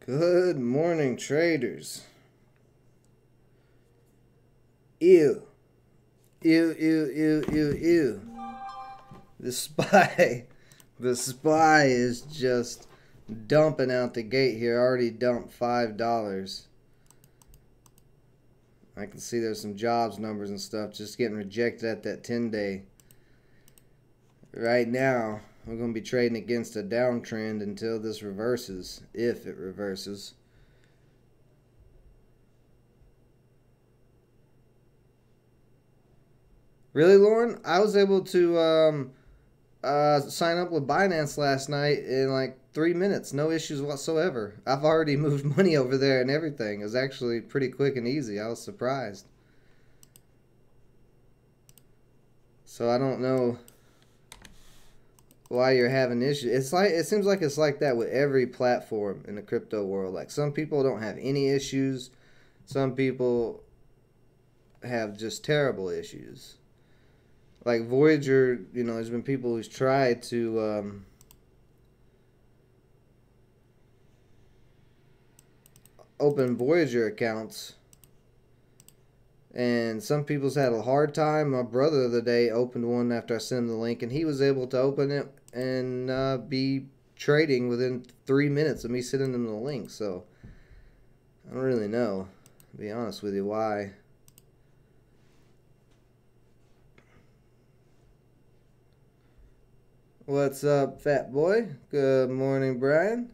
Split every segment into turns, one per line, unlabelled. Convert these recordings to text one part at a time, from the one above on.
Good morning, traders. Ew. Ew, ew, ew, ew, ew. The SPY, the SPY is just dumping out the gate here. Already dumped $5. I can see there's some jobs numbers and stuff just getting rejected at that 10-day. Right now, we're going to be trading against a downtrend until this reverses, if it reverses. Really, Lauren? I was able to sign up with Binance last night in like 3 minutes. No issues whatsoever. I've already moved money over there and everything. It was actually pretty quick and easy. I was surprised. So I don't know why you're having issues. It seems like it's like that with every platform in the crypto world. Like some people don't have any issues. Some people have just terrible issues. Like Voyager, there's been people who's tried to open Voyager accounts, and some people's had a hard time. My brother the other day opened one after I sent him the link, and he was able to open it and be trading within 3 minutes of me sending him the link. So I don't really know, to be honest with you, why. What's up, fat boy? Good morning, Brian.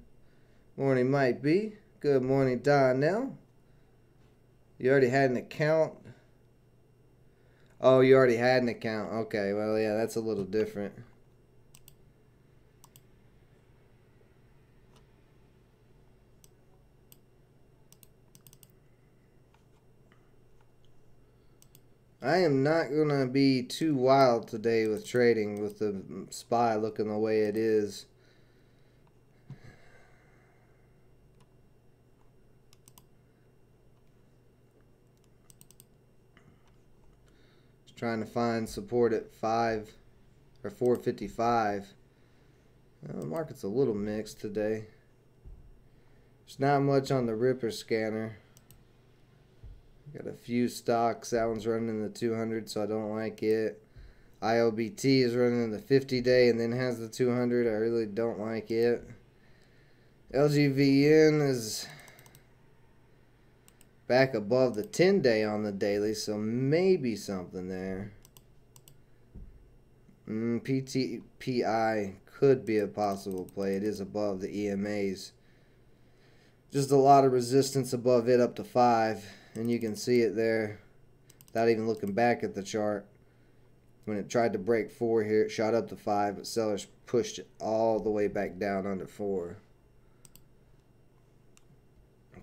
Morning, Mike B. Good morning, Donnell. You already had an account? Oh, you already had an account. Okay, well, yeah, that's a little different. I am not going to be too wild today with trading with the SPY looking the way it is. Just trying to find support at 5 or 455. The market's a little mixed today. There's not much on the Ripper scanner. Got a few stocks. That one's running in the 200, so I don't like it. IOBT is running in the 50-day and then has the 200. I really don't like it. LGVN is back above the 10-day on the daily, so maybe something there. PTPI could be a possible play. It is above the EMAs. Just a lot of resistance above it up to 5. And you can see it there without even looking back at the chart. When it tried to break 4 here, it shot up to 5, but sellers pushed it all the way back down under 4.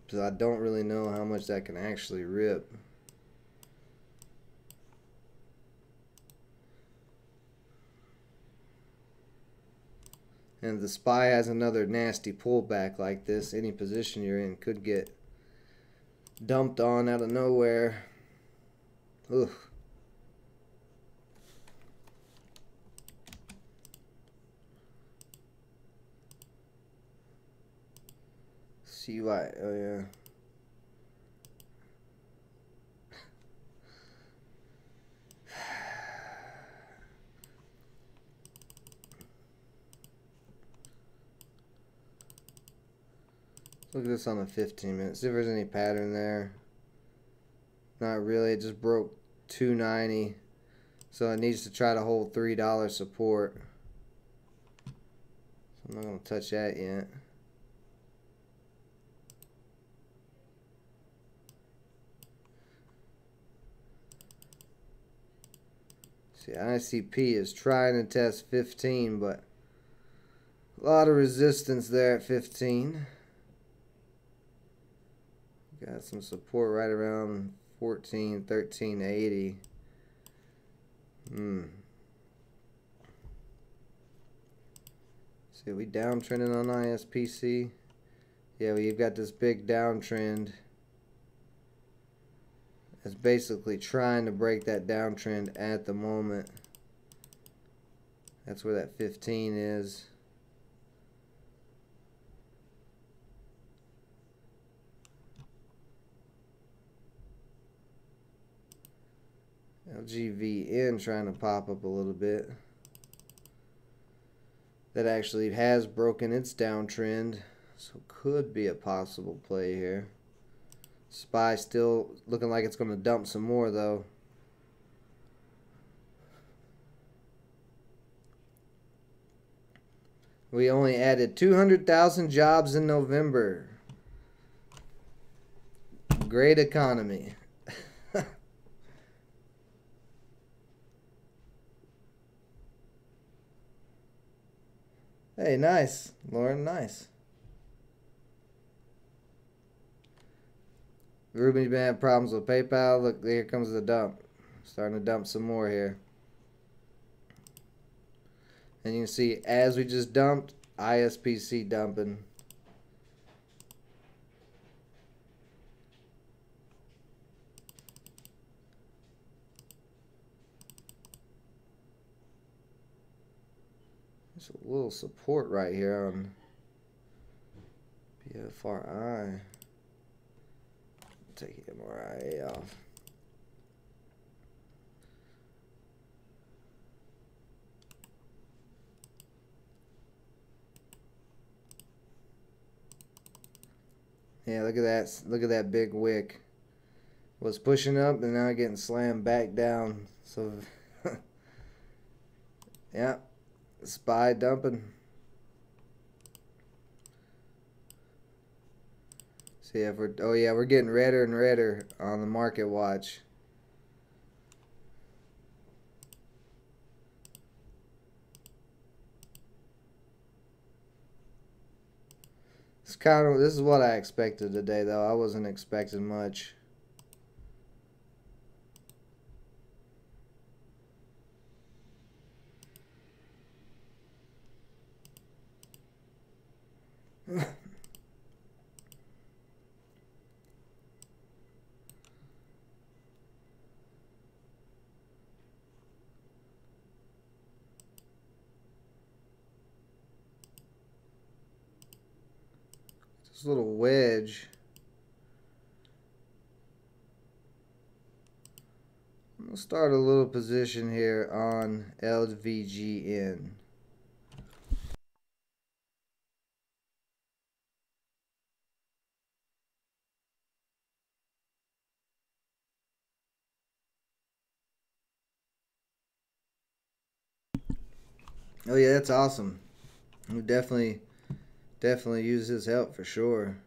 So I don't really know how much that can actually rip. And if the SPY has another nasty pullback like this, any position you're in could get dumped on out of nowhere. Ugh. CY, oh yeah. Look at this on the 15 minutes. See if there's any pattern there. Not really. It just broke 290. So it needs to try to hold $3 support. So I'm not going to touch that yet. See, ICP is trying to test 15, but a lot of resistance there at 15. Got some support right around 14, 1380. See, we downtrending on ISPC. Yeah, we've got this big downtrend. It's basically trying to break that downtrend at the moment. That's where that 15 is. GVN trying to pop up a little bit. That actually has broken its downtrend, so could be a possible play here. SPY still looking like it's going to dump some more though. We only added 200,000 jobs in November. Great economy. Hey, nice, Lauren, nice. Ruby's been having problems with PayPal. Look, here comes the dump. Starting to dump some more here. And you can see, as we just dumped, ISPC dumping. There's a little support right here on BFRI. Take MRIA off. Yeah, look at that. Look at that big wick. Was pushing up and now getting slammed back down. So, yeah, SPY dumping. See if we're, oh yeah, we're getting redder and redder on the market watch. This is what I expected today though. I wasn't expecting much. This little wedge. I'm going to start a little position here on LVGN. Oh yeah, that's awesome. We definitely use his help for sure.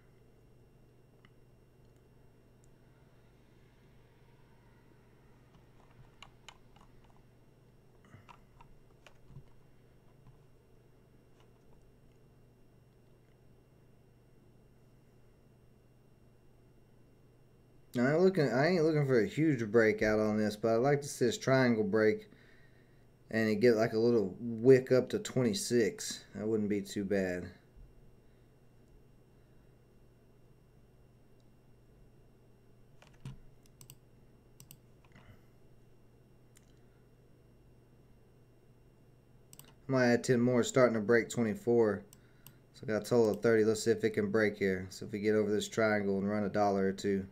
Now, I ain't looking for a huge breakout on this, but I'd like to see this triangle break and it get like a little wick up to 26. That wouldn't be too bad. Might add 10 more, starting to break 24. So I got a total of 30. Let's see if it can break here. So if we get over this triangle and run a dollar or two.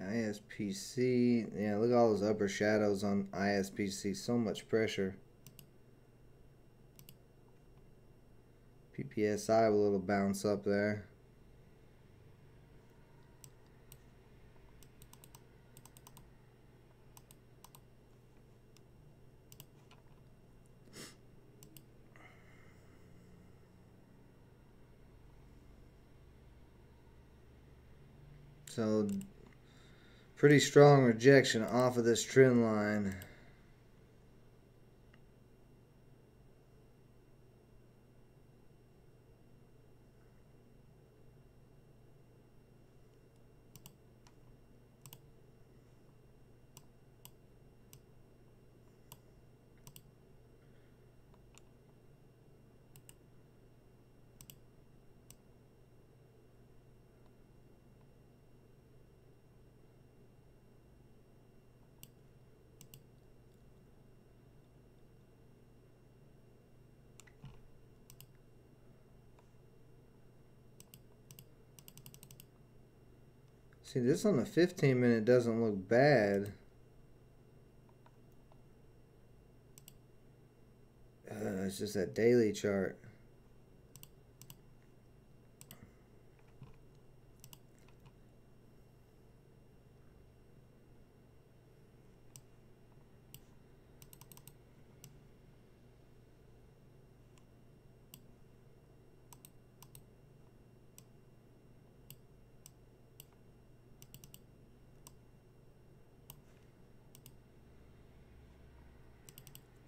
ISPC, yeah, look at all those upper shadows on ISPC. So much pressure. PPSI with a little bounce up there. So Pretty strong rejection off of this trend line. See, this on the 15-minute doesn't look bad. It's just that daily chart.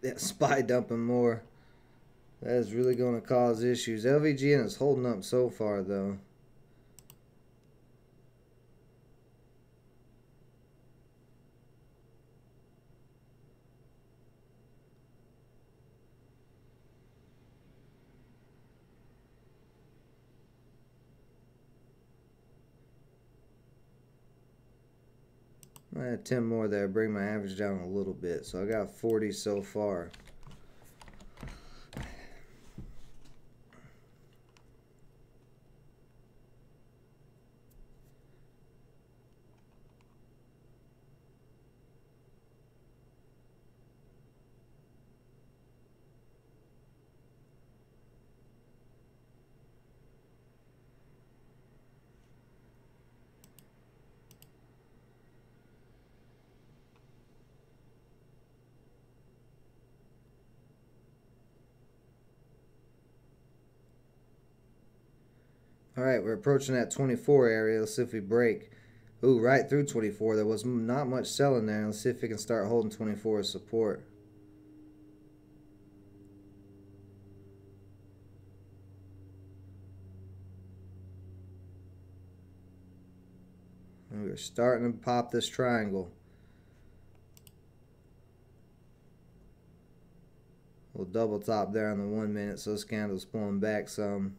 Yeah, SPY dumping more. That is really going to cause issues. LVGN is holding up so far, though. I had 10 more there, bring my average down a little bit. So I got 40 so far. Alright, we're approaching that 24 area. Let's see if we break. Ooh, right through 24. There was not much selling there. Let's see if we can start holding 24 as support. And we're starting to pop this triangle. We'll double top there on the 1 minute, so this candle's pulling back some.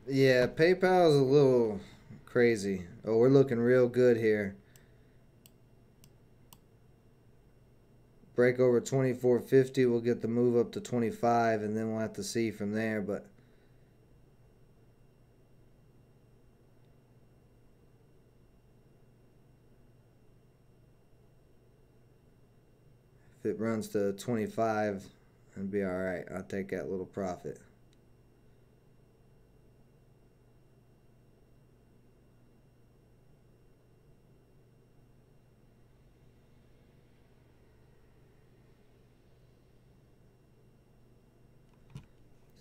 Yeah, PayPal is a little crazy. Oh, we're looking real good here. Break over 24.50, we'll get the move up to 25, and then we'll have to see from there. But if it runs to 25, it'll be all right. I'll take that little profit.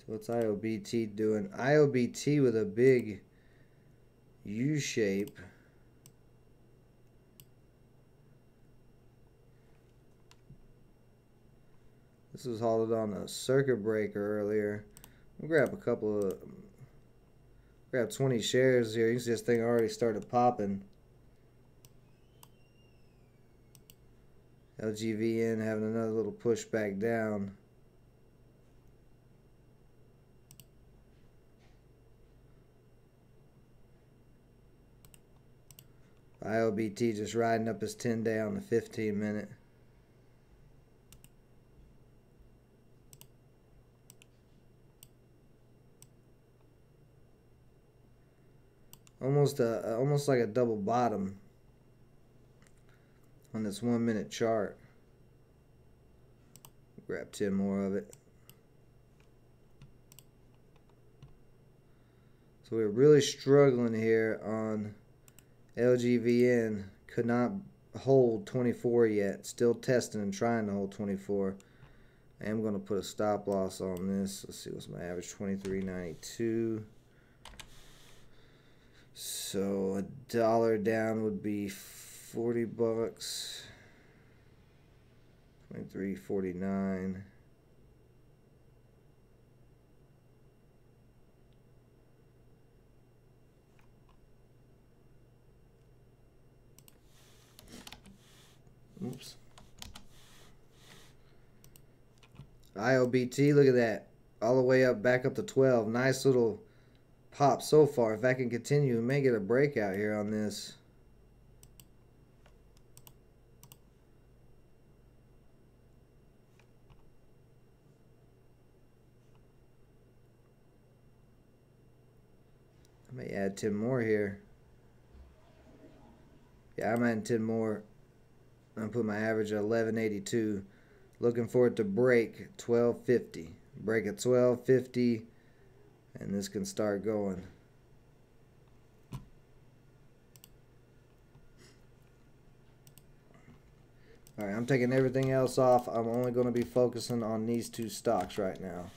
What's IOBT doing? IOBT with a big U shape. This was halted on a circuit breaker earlier. We'll grab a couple of, grab 20 shares here. You can see this thing already started popping. LGVN having another little push back down. IOBT just riding up his 10-day on the 15-minute. Almost like a double bottom on this 1 minute chart. Grab 10 more of it. So we're really struggling here on LGVN. Could not hold 24 yet. Still testing and trying to hold 24. I am going to put a stop loss on this. Let's see, what's my average? 23.92. So $1 down would be 40 bucks. 23.49. Oops. IOBT, look at that. All the way up, back up to 12. Nice little pop so far. If I can continue, we may get a breakout here on this. I may add 10 more here. Yeah, I'm adding 10 more. I'm going to put my average at 1182. Looking for it to break 1250. Break at 1250, and this can start going. Alright, I'm taking everything else off. I'm only going to be focusing on these two stocks right now.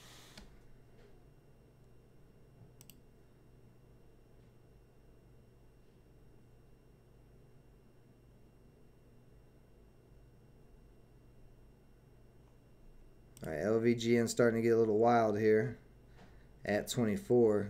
Alright, LVGN starting to get a little wild here at 24.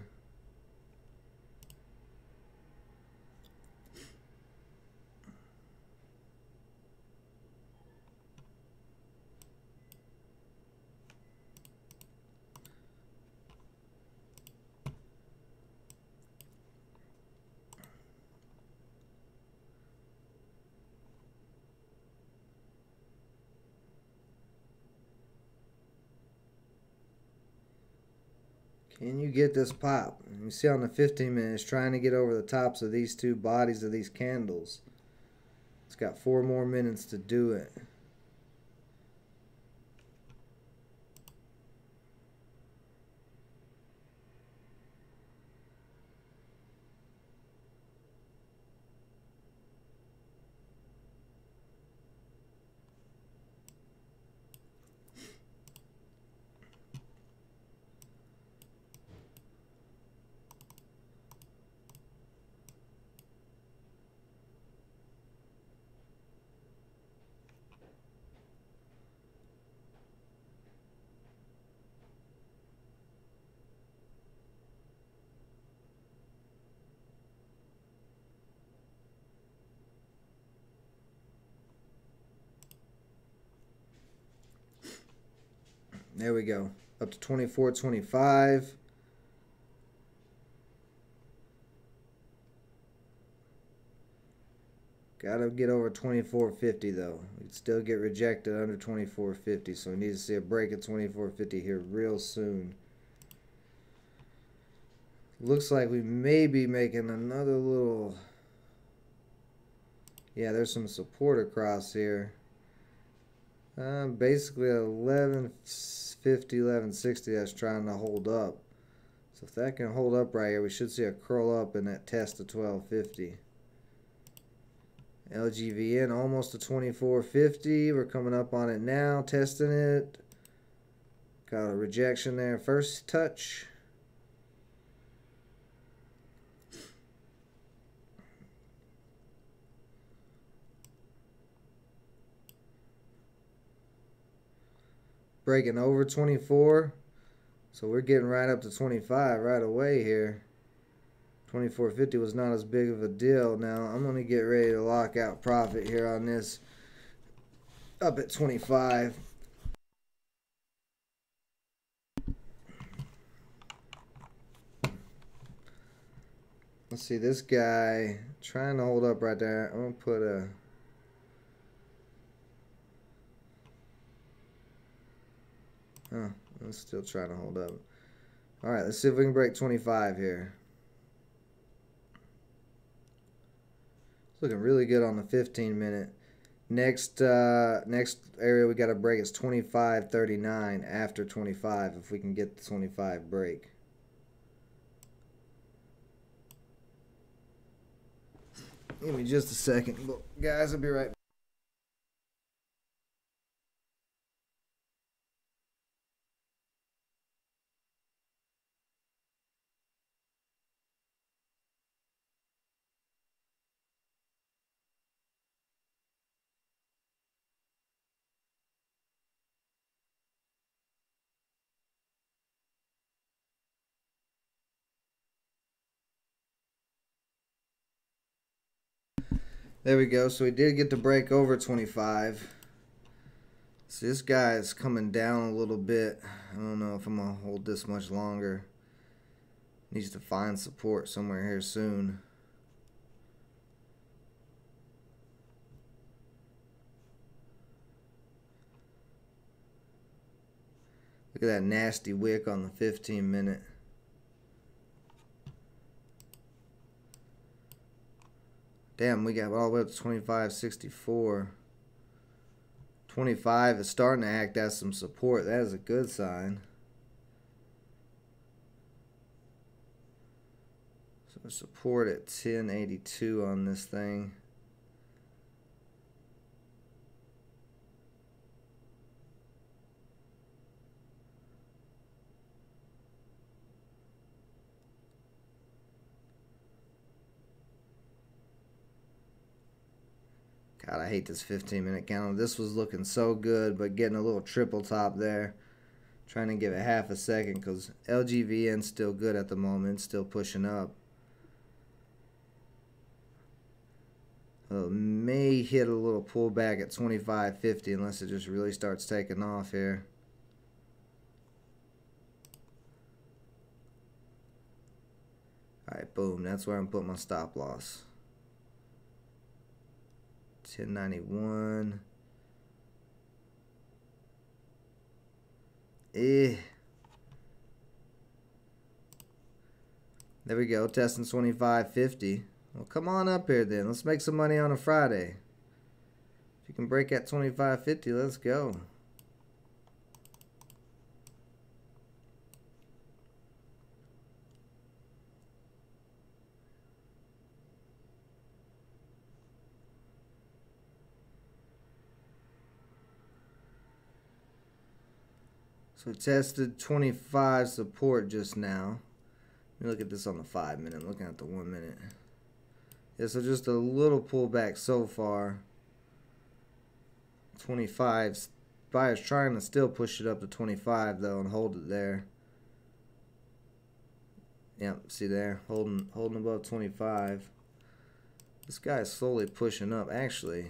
Can you get this pop? You see on the 15 minutes, trying to get over the tops of these two bodies of these candles. It's got 4 more minutes to do it. There we go. Up to 24.25. Gotta get over 24.50 though. We'd still get rejected under 24.50, so we need to see a break at 24.50 here real soon. Looks like we may be making another little... Yeah, there's some support across here. Basically 11.50, 11.60 that's trying to hold up. So if that can hold up right here, we should see a curl up in that test of 12.50. LGVN almost to 24.50. We're coming up on it now, testing it. Got a rejection there. First touch. Breaking over 24. So we're getting right up to 25 right away here. 24.50 was not as big of a deal. Now I'm going to get ready to lock out profit here on this up at 25. Let's see, this guy trying to hold up right there. I'm going to put a... Oh, I'm still trying to hold up. Alright, let's see if we can break 25 here. It's looking really good on the 15 minute. Next area we got to break is 25.39 after 25 if we can get the 25 break. Give me just a second, guys. I'll be right back. There we go. So we did get to break over 25. So this guy is coming down a little bit. I don't know if I'm going to hold this much longer. Needs to find support somewhere here soon. Look at that nasty wick on the 15-minute. Damn, we got all the way up to 25.64. 25 is starting to act as some support. That is a good sign. So support at 1082 on this thing. God, I hate this 15-minute candle. This was looking so good, but getting a little triple top there. Trying to give it half a second because LGVN's still good at the moment. Still pushing up. May hit a little pullback at 25.50 unless it just really starts taking off here. Alright, boom. That's where I'm putting my stop loss. 1091. There we go. Testing 25.50. Well, come on up here then. Let's make some money on a Friday. If you can break at 25.50, let's go. So we tested 25 support just now. Let me look at this on the 5-minute. I'm looking at the 1 minute. Yeah, so just a little pullback so far. 25. Buyer's trying to still push it up to 25 though and hold it there. Yep, see there, holding above 25. This guy is slowly pushing up. Actually,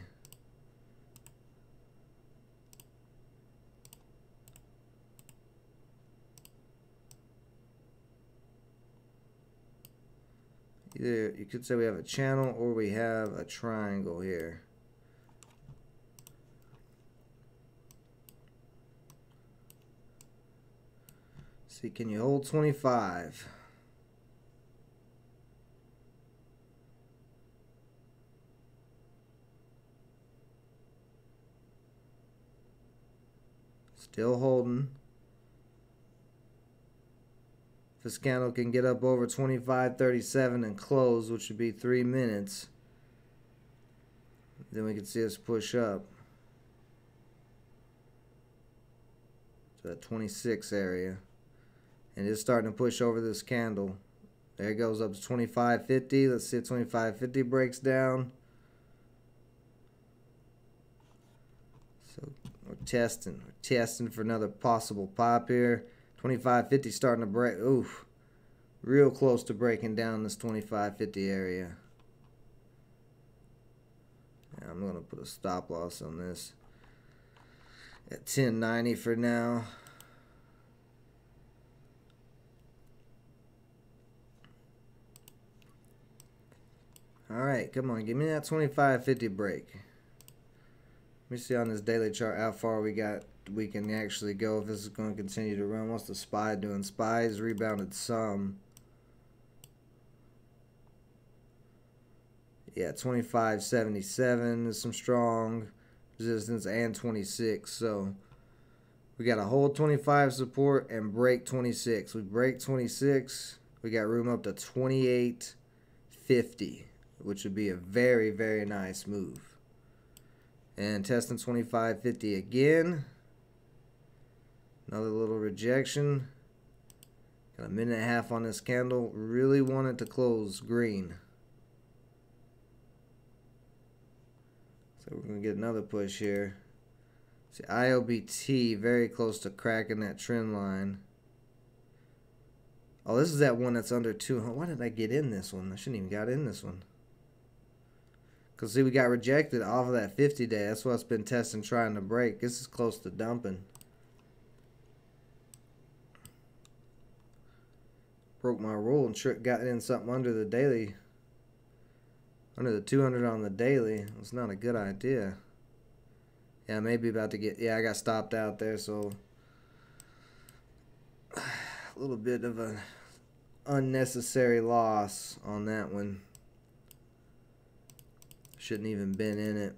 either you could say we have a channel or we have a triangle here. See, can you hold 25? Still holding. If this candle can get up over 25.37 and close, which would be 3 minutes, then we can see us push up to that 26 area. And it's starting to push over this candle. There it goes up to 25.50. Let's see if 25.50 breaks down. So we're testing for another possible pop here. 25.50 starting to break. Oof, real close to breaking down this 25.50 area. Yeah, I'm gonna put a stop loss on this at 1090 for now. Alright, come on, give me that 25.50 break. Let me see on this daily chart how far we can actually go if this is going to continue to run. What's the SPY doing? SPY's rebounded some. Yeah, 25.77 is some strong resistance and 26. So we got to hold 25 support and break 26. We break 26. We got room up to 28.50. which would be a very, very nice move. And testing 25.50 again. Another little rejection. Got a minute and a half on this candle. Really want it to close green. So we're going to get another push here. See, IOBT very close to cracking that trend line. Oh, this is that one that's under 200. Why did I get in this one? I shouldn't even got in this one. Because, see, we got rejected off of that 50-day. That's what it's been testing, trying to break. This is close to dumping. Broke my rule and got in something under the daily. Under the 200 on the daily. It's not a good idea. Yeah, maybe about to get... Yeah, I got stopped out there, so... A little bit of an unnecessary loss on that one. Shouldn't even been in it.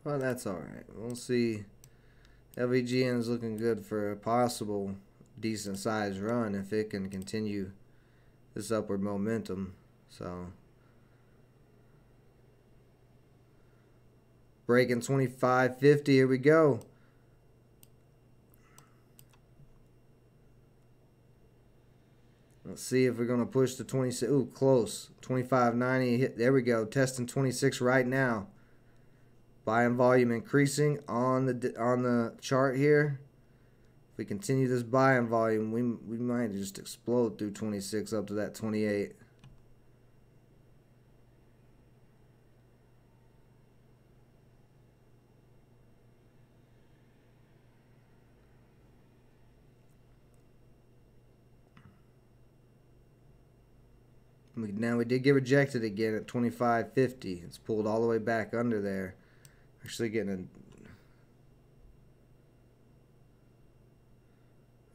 Well, that's alright. We'll see. LVGN is looking good for a possible decent sized run if it can continue this upward momentum. So breaking 25.50. Here we go. Let's see if we're going to push the 26. Ooh, close. 25.90. Hit. There we go. Testing 26 right now. Buying volume increasing on the chart here. If we continue this buying volume, we might just explode through 26 up to that 28. Now we did get rejected again at 25.50. It's pulled all the way back under there. Actually getting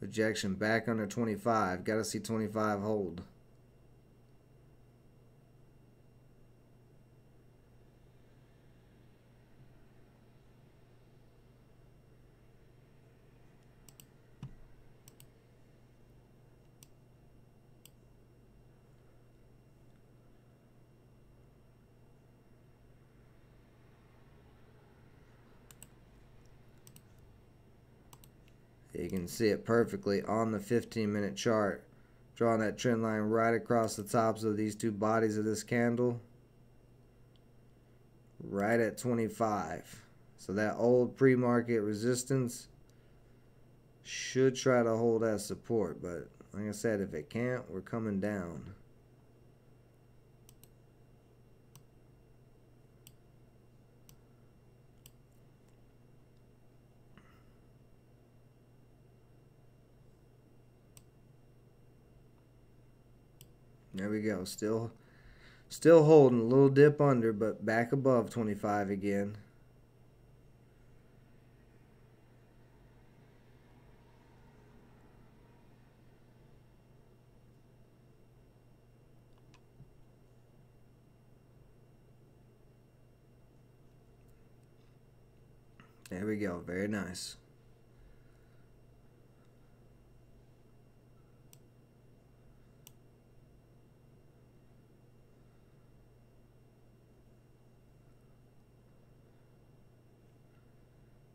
a rejection back under 25. Got to see 25 hold. You can see it perfectly on the 15-minute chart. Drawing that trend line right across the tops of these two bodies of this candle. Right at 25. So that old pre-market resistance should try to hold that support. But like I said, if it can't, we're coming down. There we go. Still holding a little dip under, but back above 25 again. There we go. Very nice.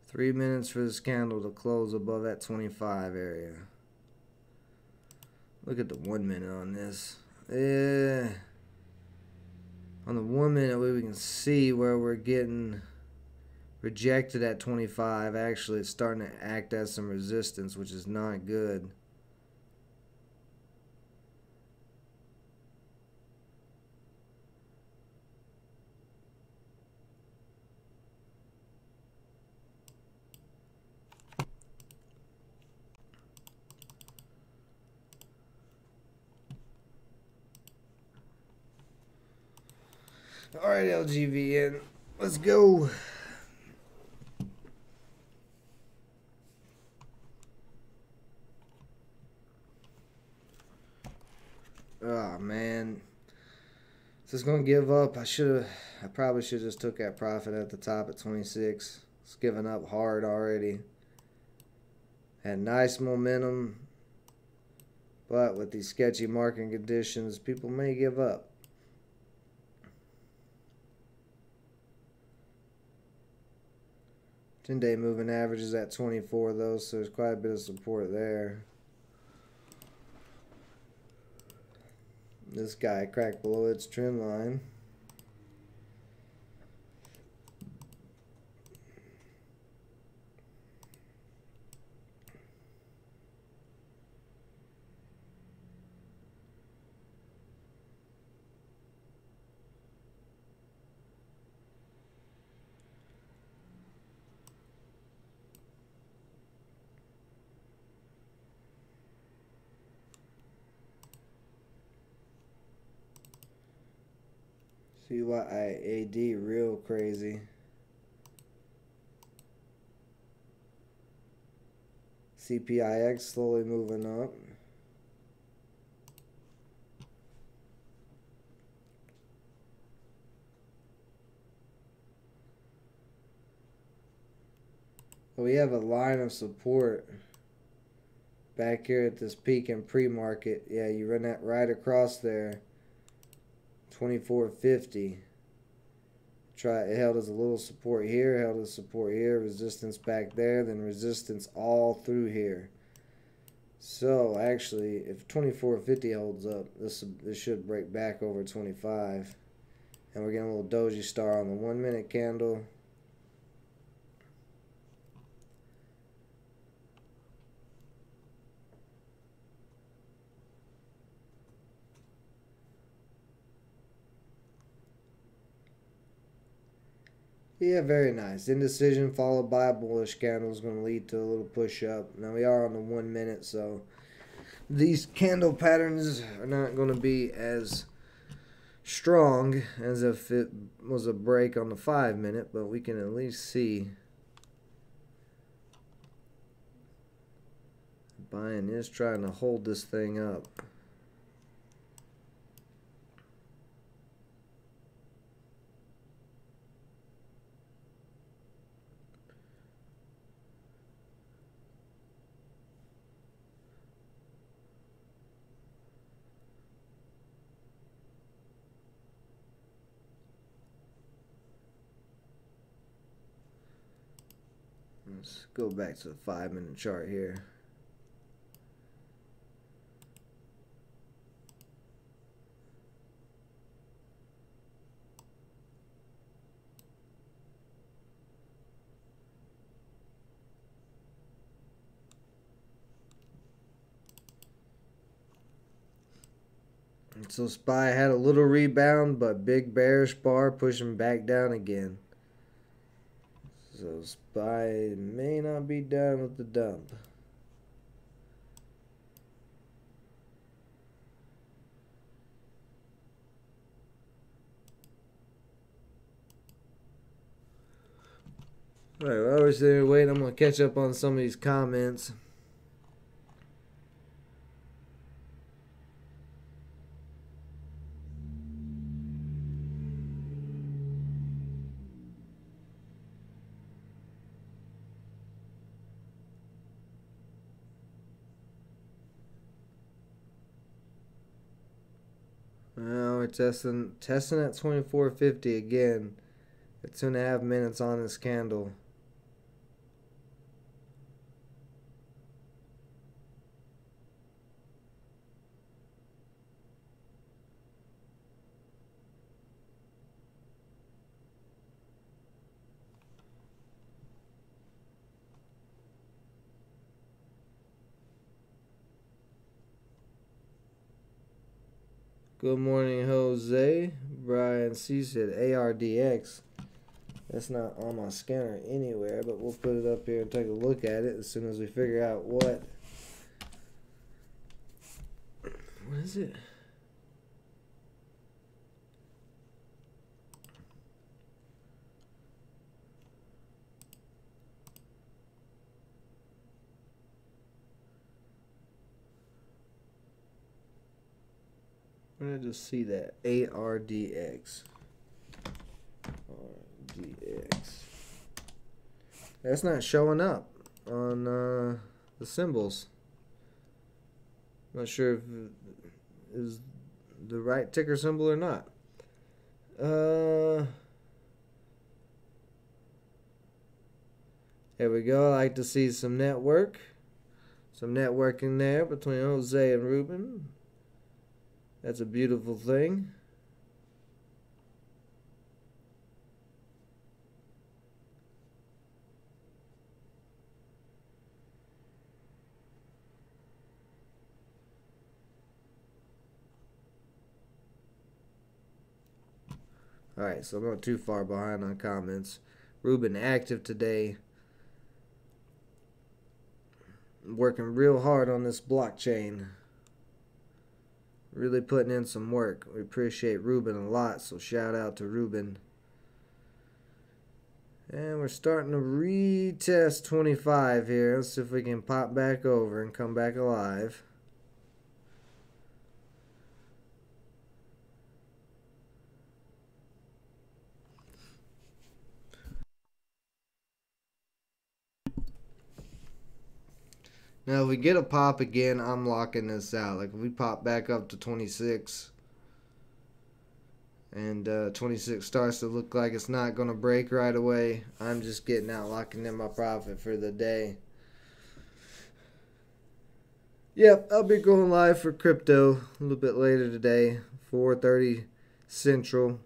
Three minutes for this candle to close above that 25 area. Look at the 1 minute on this. Yeah. On the 1 minute, we can see where we're getting rejected at 25. Actually, it's starting to act as some resistance, which is not good. All right, LGVN, let's go. Oh man, this is gonna give up. I should have I probably should just took that profit at the top at 26. It's giving up hard already. Had nice momentum, but with these sketchy market conditions, people may give up. Ten-day moving average is at 24 though, so there's quite a bit of support there. This guy cracked below its trend line. CYAD real crazy. CPIX slowly moving up. We have a line of support back here at this peak in pre-market. Yeah, you run that right across there. 24.50. It held as a little support here, held as support here, resistance back there, then resistance all through here. So actually, if 24.50 holds up, this should break back over 25. And we're getting a little doji star on the 1 minute candle. Yeah, very nice. Indecision followed by a bullish candle is going to lead to a little push up. Now we are on the 1 minute, so these candle patterns are not going to be as strong as if it was a break on the 5 minute, but we can at least see buying is trying to hold this thing up. Let's go back to the 5 minute chart here. So SPY had a little rebound, but big bearish bar pushing back down again. So SPY may not be done with the dump. Alright, while we're sitting here waiting, I'm going to catch up on some of these comments. Now we're testing at 24.50 again. At 2.5 minutes on this candle. Good morning, Jose. Brian C said ARDX. That's not on my scanner anywhere, but we'll put it up here and take a look at it as soon as we figure out what is it? Where did I just see that? ARDX. RTX. That's not showing up on the symbols. Not sure if it is the right ticker symbol or not. There we go. I like to see some networking there between Jose and Ruben. That's a beautiful thing. Alright, so I'm not too far behind on comments. Ruben active today. Working real hard on this blockchain. Really putting in some work. We appreciate Ruben a lot, so shout out to Ruben. And we're starting to retest 25 here. Let's see if we can pop back over and come back alive. Now, if we get a pop again, I'm locking this out. Like, if we pop back up to 26 and 26 starts to look like it's not going to break right away, I'm just getting out, locking in my profit for the day. Yep, I'll be going live for crypto a little bit later today, 4:30 Central.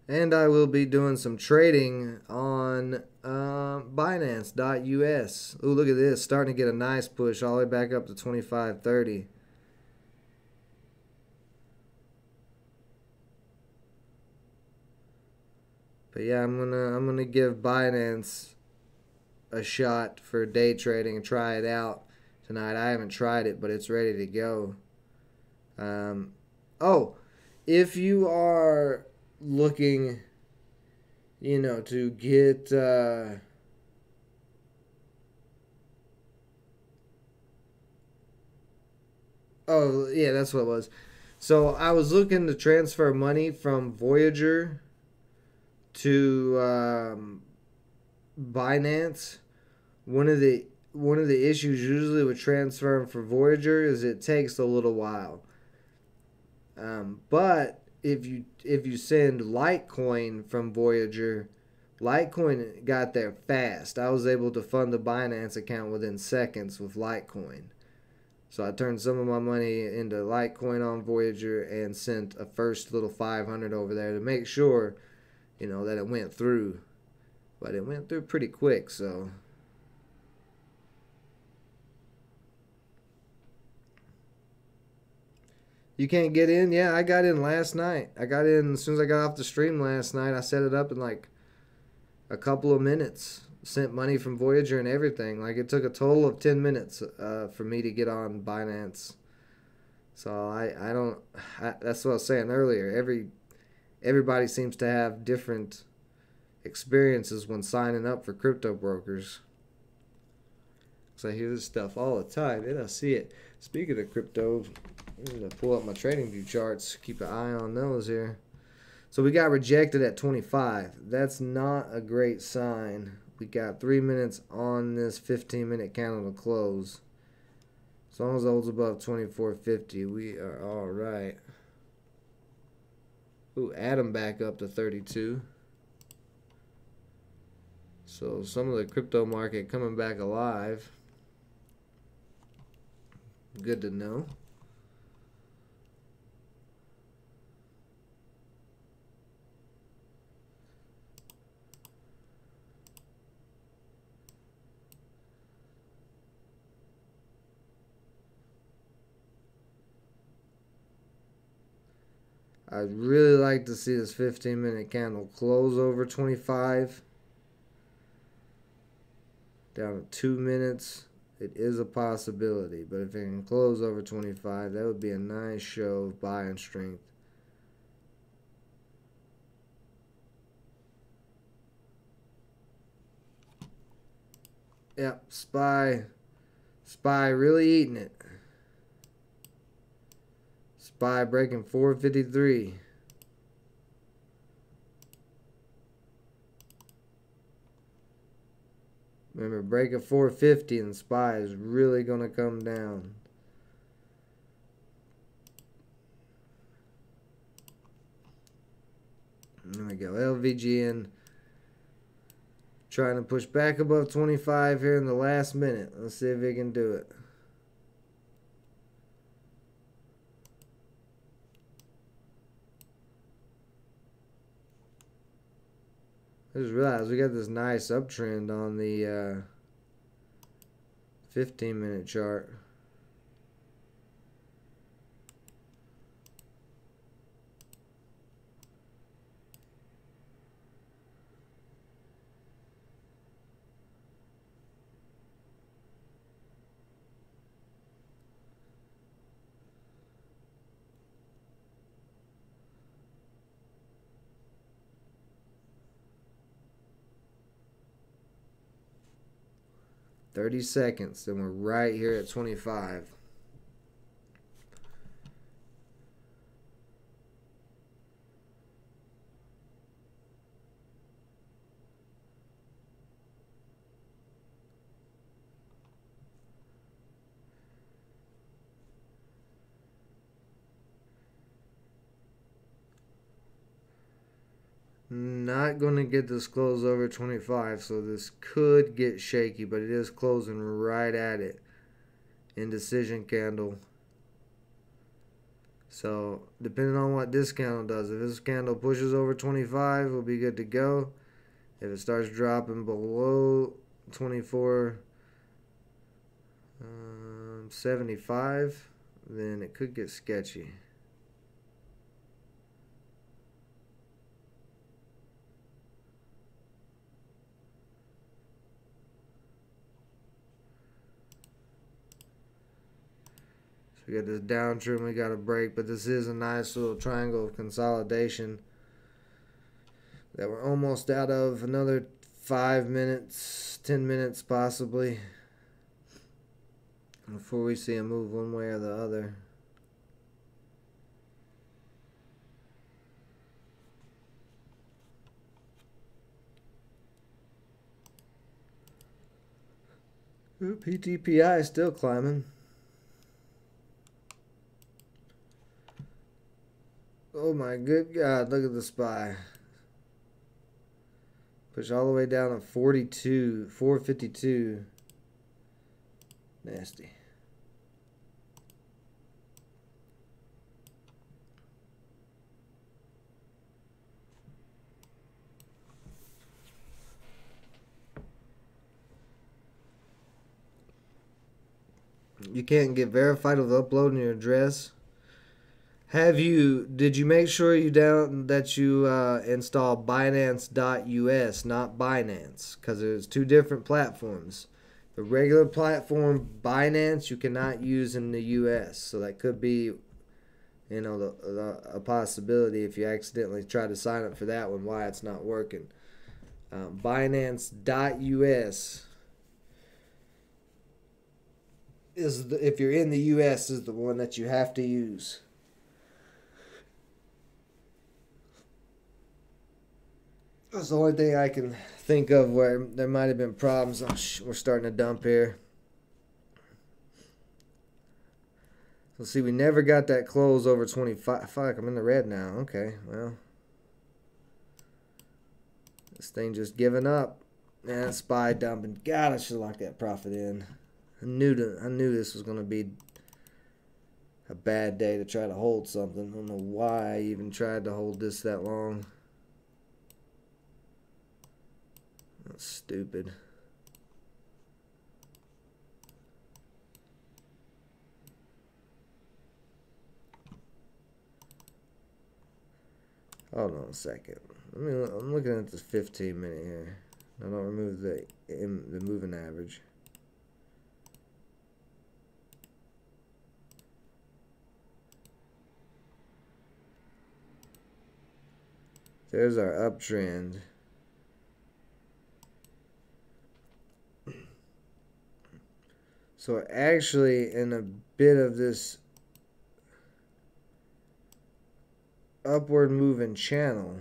And I will be doing some trading on Binance.us. Ooh, look at this. Starting to get a nice push all the way back up to 25.30. But yeah, I'm gonna give Binance a shot for day trading and try it out tonight. I haven't tried it, but it's ready to go. Oh, if you are looking, to get oh yeah, that's what it was. So I was looking to transfer money from Voyager to Binance. One of the issues usually with transferring for Voyager is it takes a little while. But if you send Litecoin from Voyager, Litecoin got there fast. I was able to fund the Binance account within seconds with Litecoin. So I turned some of my money into Litecoin on Voyager and sent a first little 500 over there to make sure, that it went through. But it went through pretty quick, so. You can't get in? Yeah, I got in last night. I got in as soon as I got off the stream last night. I set it up in like a couple of minutes. Sent money from Voyager and everything. Like, it took a total of 10 minutes for me to get on Binance. So that's what I was saying earlier. Everybody seems to have different experiences when signing up for crypto brokers. So I hear this stuff all the time, and I see it. Speaking of crypto, I'm going to pull up my TradingView charts. Keep an eye on those here. So we got rejected at 25. That's not a great sign. We got 3 minutes on this 15-minute candle to close. As long as it holds above 24.50, we are all right. Ooh, Adam back up to 32. So some of the crypto market coming back alive. Good to know. I'd really like to see this 15-minute candle close over 25. Down to 2 minutes. It is a possibility, but if it can close over 25, that would be a nice show of buying strength. Yep, SPY really eating it. SPY breaking 453. Remember, break at 450 and SPY is really going to come down. There we go. LVGN trying to push back above 25 here in the last minute. Let's see if he can do it. I just realized we got this nice uptrend on the 15-minute chart. $30 seconds, and we're right here at 25. Not going to get this close over 25, so this could get shaky, but it is closing right at it. Indecision candle. So, depending on what this candle does, if this candle pushes over 25, we'll be good to go. If it starts dropping below 24.75, then it could get sketchy. We got this downtrend we got to break, but this is a nice little triangle of consolidation that we're almost out of. Another 5 minutes, 10 minutes possibly before we see a move one way or the other. Ooh, PTPI is still climbing. Oh my good God, look at the SPY. Push all the way down to 42, 452. Nasty. You can't get verified with uploading your address. Did you make sure you install Binance.us, not Binance? Because there's two different platforms. The regular platform, Binance, you cannot use in the US. So that could be, a possibility if you accidentally try to sign up for that one, why it's not working. Binance.us if you're in the US, is the one that you have to use. That's the only thing I can think of where there might have been problems. Oh, we're starting to dump here. So see, we never got that close over 25. Fuck, I'm in the red now. Okay, well. This thing just giving up. And SPY dumping. God, I should have locked that profit in. I knew this was going to be a bad day to try to hold something. I don't know why I even tried to hold this that long. That's stupid. Hold on a second. I'm looking at this 15-minute here. I don't remove the moving average. There's our uptrend. So we're actually in a bit of this upward moving channel.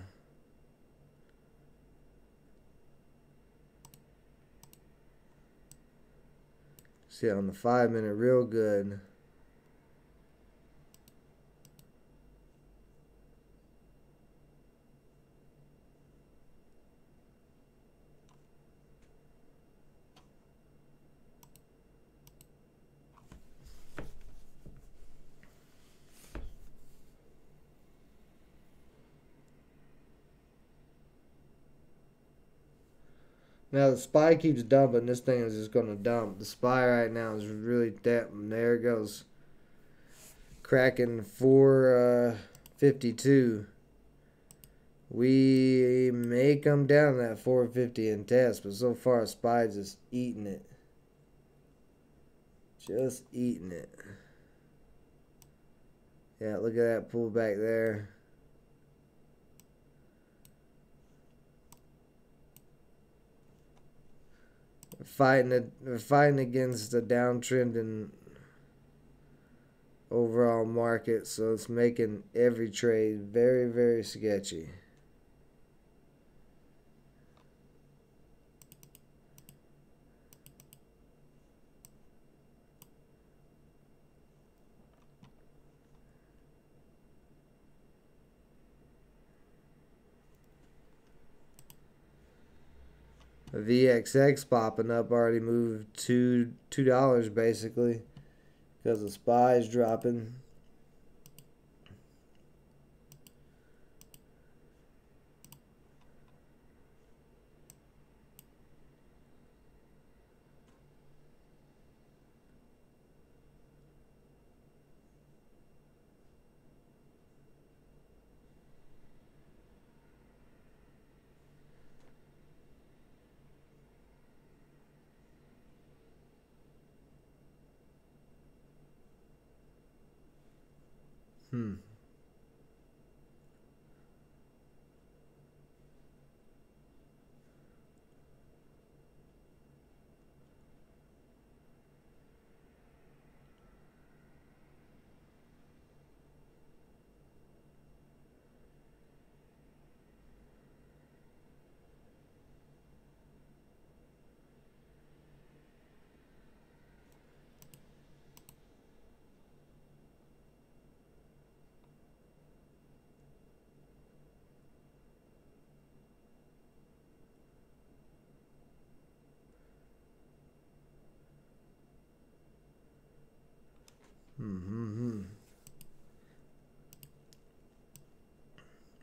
See it on the 5-minute real good. Now the SPY keeps dumping. This thing is just going to dump. The SPY right now is really damp. There it goes. Cracking 452. We may come down to that 450 and test, but so far SPY is just eating it. Just eating it. Yeah, look at that pullback there. We're fighting against the downtrend in overall market, so it's making every trade very, very sketchy. A VXX popping up, already moved $2 basically because the SPY is dropping.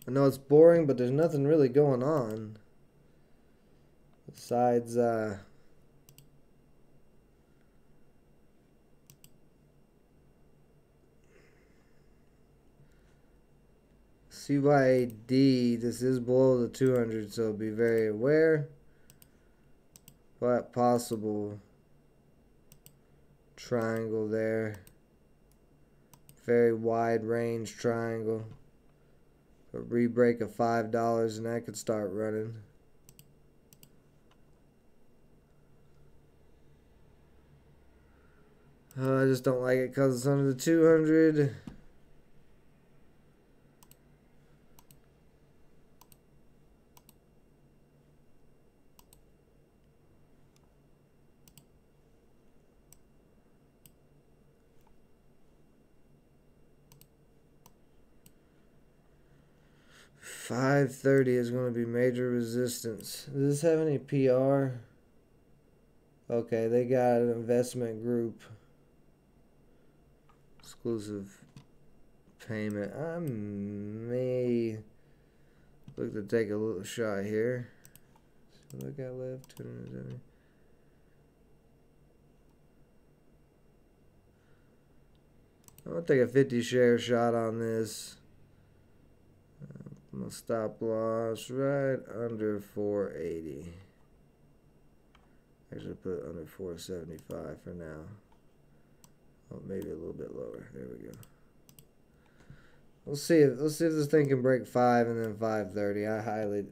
I know it's boring, but there's nothing really going on besides CYD. This is below the 200, so be very aware. But possible triangle there. Very wide range triangle. A re-break of $5 and that could start running. I just don't like it because it's under the 200. $5.30 is going to be major resistance. Does this have any PR? Okay, they got an investment group. Exclusive payment. I may look to take a little shot here. See what I got left. 270. I'm going to take a 50 share shot on this. I'm going to stop loss right under 480. Actually put under 475 for now. Oh, maybe a little bit lower. There we go. Let's see if this thing can break 5 and then 5.30.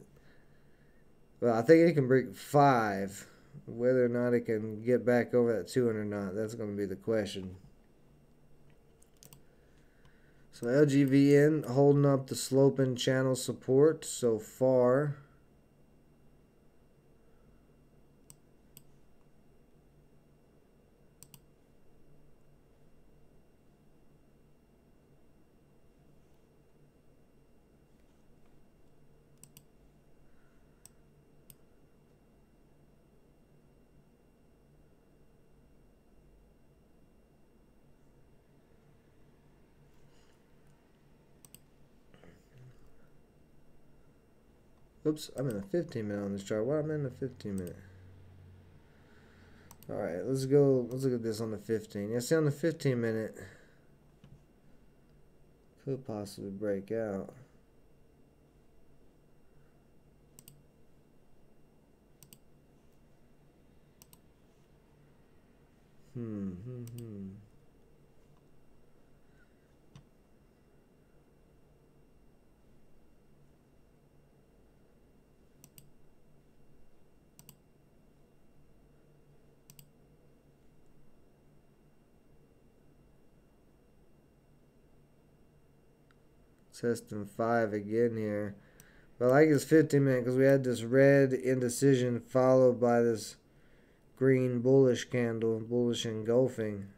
I think it can break 5. Whether or not it can get back over that 200 or not, that's going to be the question. So LGVN holding up the sloping channel support so far. Oops, I'm in the 15 minute on this chart. Why am I in the 15 minute? Alright, let's go. Let's look at this on the 15. Yeah, see on the 15 minute, could possibly break out. Testing 5 again here. But I like his 15 minute because we had this red indecision followed by this green bullish candle, bullish engulfing.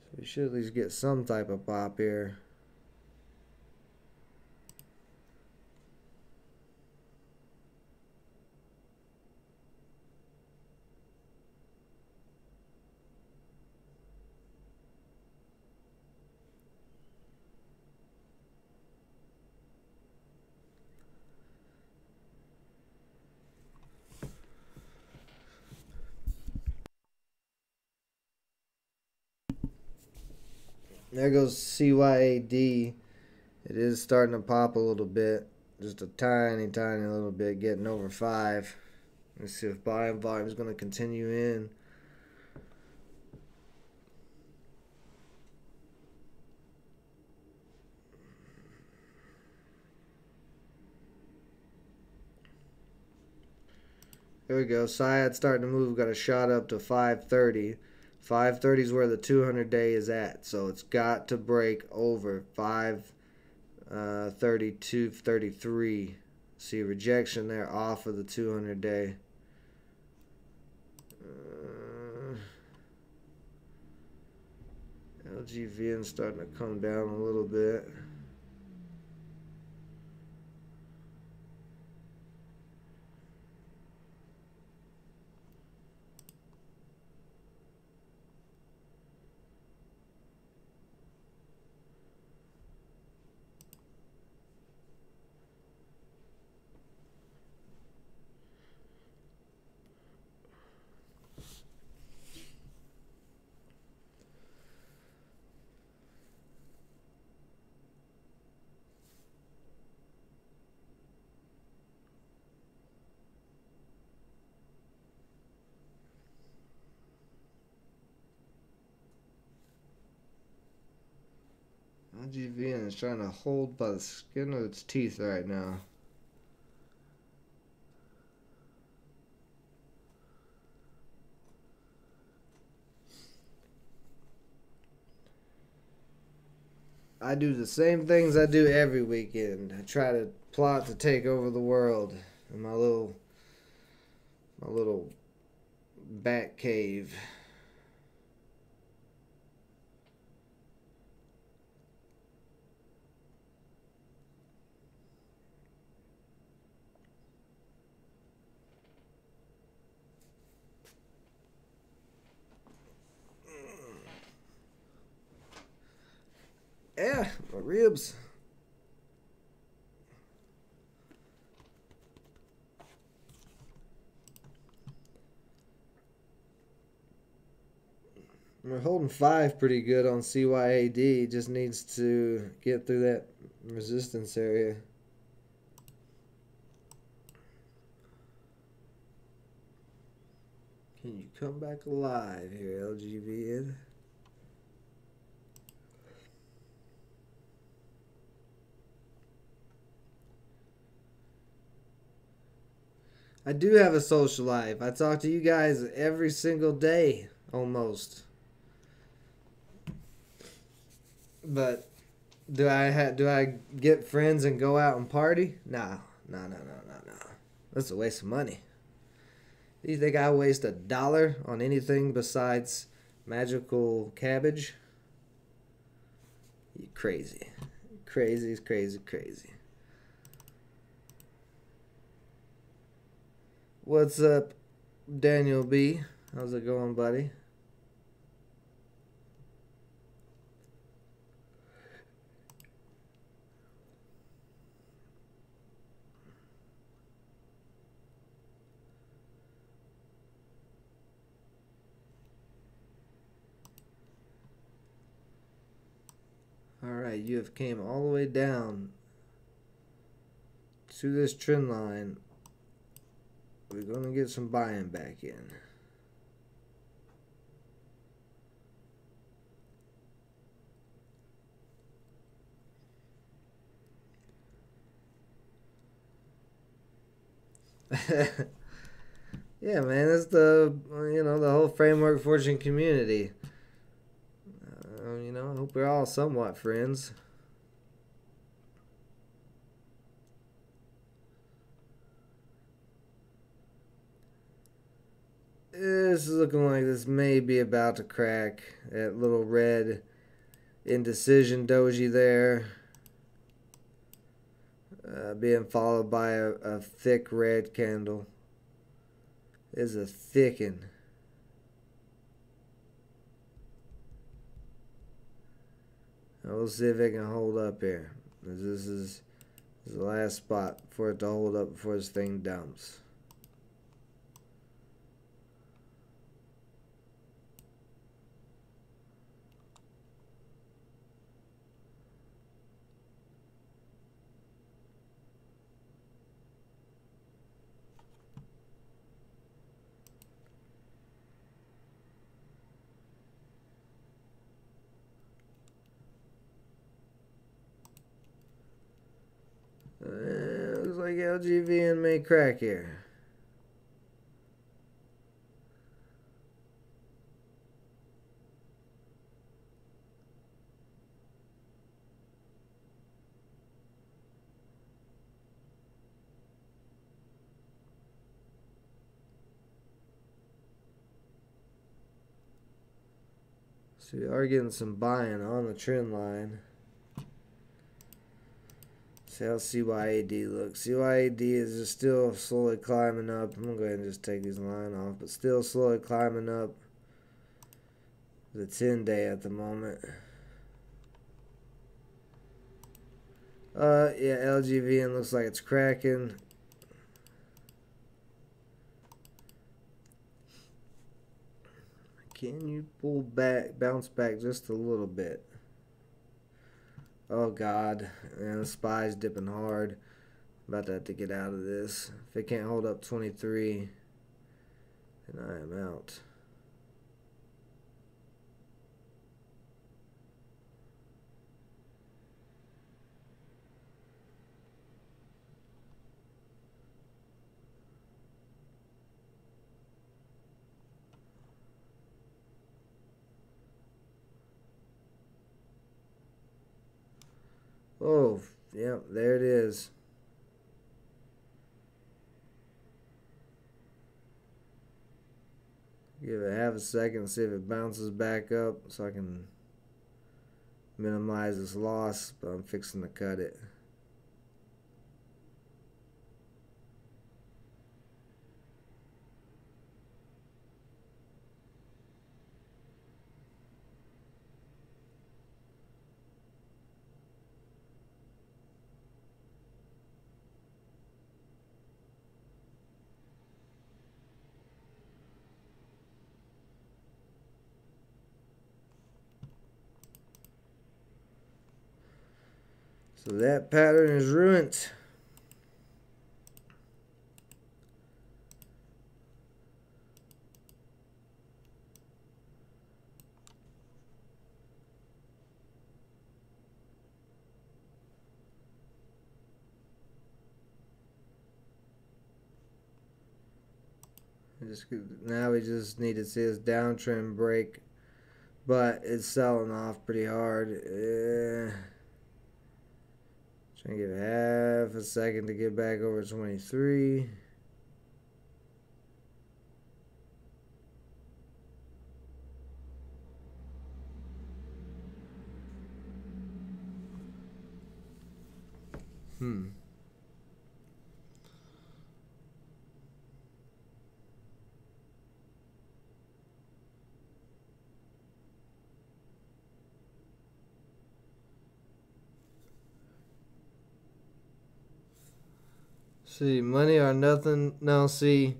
So we should at least get some type of pop here. There goes CYAD. It is starting to pop a little bit. Just a tiny little bit, getting over 5. Let's see if buying volume is going to continue in. There we go. SIAD starting to move. Got a shot up to 530. 530 is where the 200-day is at. So it's got to break over 532, 33. See rejection there off of the 200-day. LGVN starting to come down a little bit. LGVN is trying to hold by the skin of its teeth right now. I do the same things I do every weekend. I try to plot to take over the world in my little bat cave. Yeah, my ribs. We're holding 5 pretty good on CYAD. Just needs to get through that resistance area. Can you come back alive here, LGVN? I do have a social life. I talk to you guys every single day, almost. But do I get friends and go out and party? No. That's a waste of money. Do you think I waste $1 on anything besides magical cabbage? You crazy. Crazy. What's up, Daniel B? How's it going, buddy? Alright, you have came all the way down to this trend line. We're going to get some buying back in. Yeah, man, that's the, the whole framework fortune community. I hope we're all somewhat friends. This is looking like this may be about to crack. That little red indecision doji there. Being followed by a thick red candle. This is a thicken. We'll see if it can hold up here. This is the last spot for it to hold up before this thing dumps. Looks like LGVN may crack here. So we are getting some buying on the trend line. See how CYAD looks. CYAD is just still slowly climbing up. I'm going to go ahead and just take this line off. But still slowly climbing up the 10-day at the moment. Yeah, LGVN looks like it's cracking. Can you pull back, bounce back just a little bit? Oh God, man, the SPY's dipping hard. About to have to get out of this. If it can't hold up 23, then I am out. Oh, yeah, there it is. Give it half a second, see if it bounces back up so I can minimize this loss, but I'm fixing to cut it. So that pattern is ruined. Now we just need to see this downtrend break, but it's selling off pretty hard. Trying to give it half a second to get back over 23. See, money or nothing. No, see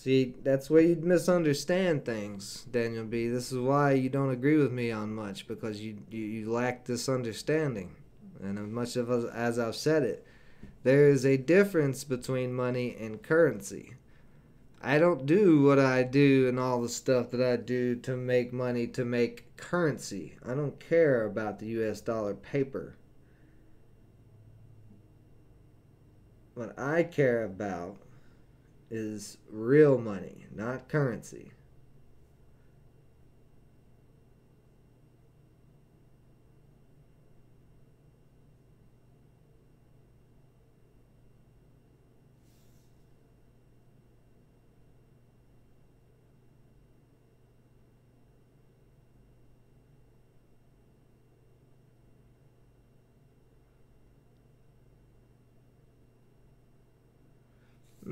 See, that's where you misunderstand things, Daniel B. This is why you don't agree with me on much, because you lack this understanding. And as much of as I've said it, there is a difference between money and currency. I don't do what I do and all the stuff that I do to make money, to make currency. I don't care about the US dollar paper. What I care about is real money, not currency.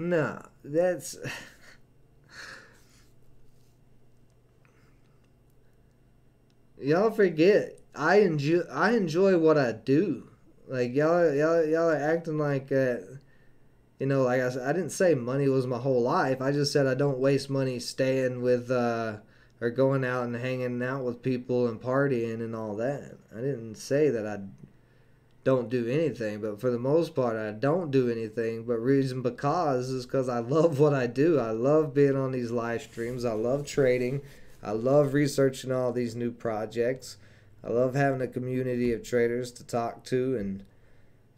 No, that's y'all forget. I enjoy what I do. Like y'all are acting like like I said, I didn't say money was my whole life. I just said I don't waste money staying with or going out and hanging out with people and partying and all that. I didn't say that I don't do anything, but for the most part I don't do anything. But reason because is because I love what I do. I love being on these live streams. I love trading. I love researching all these new projects. I love having a community of traders to talk to and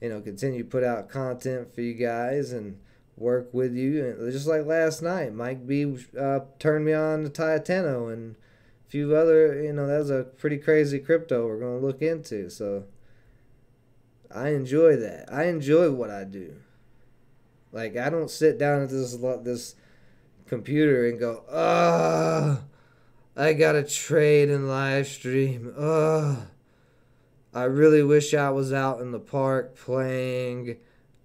continue to put out content for you guys and work with you. And just like last night, Mike B turned me on to Titano and a few other, that was a pretty crazy crypto we're going to look into. So I enjoy that. I enjoy what I do. Like, I don't sit down at this computer and go, I gotta trade and live stream. I really wish I was out in the park playing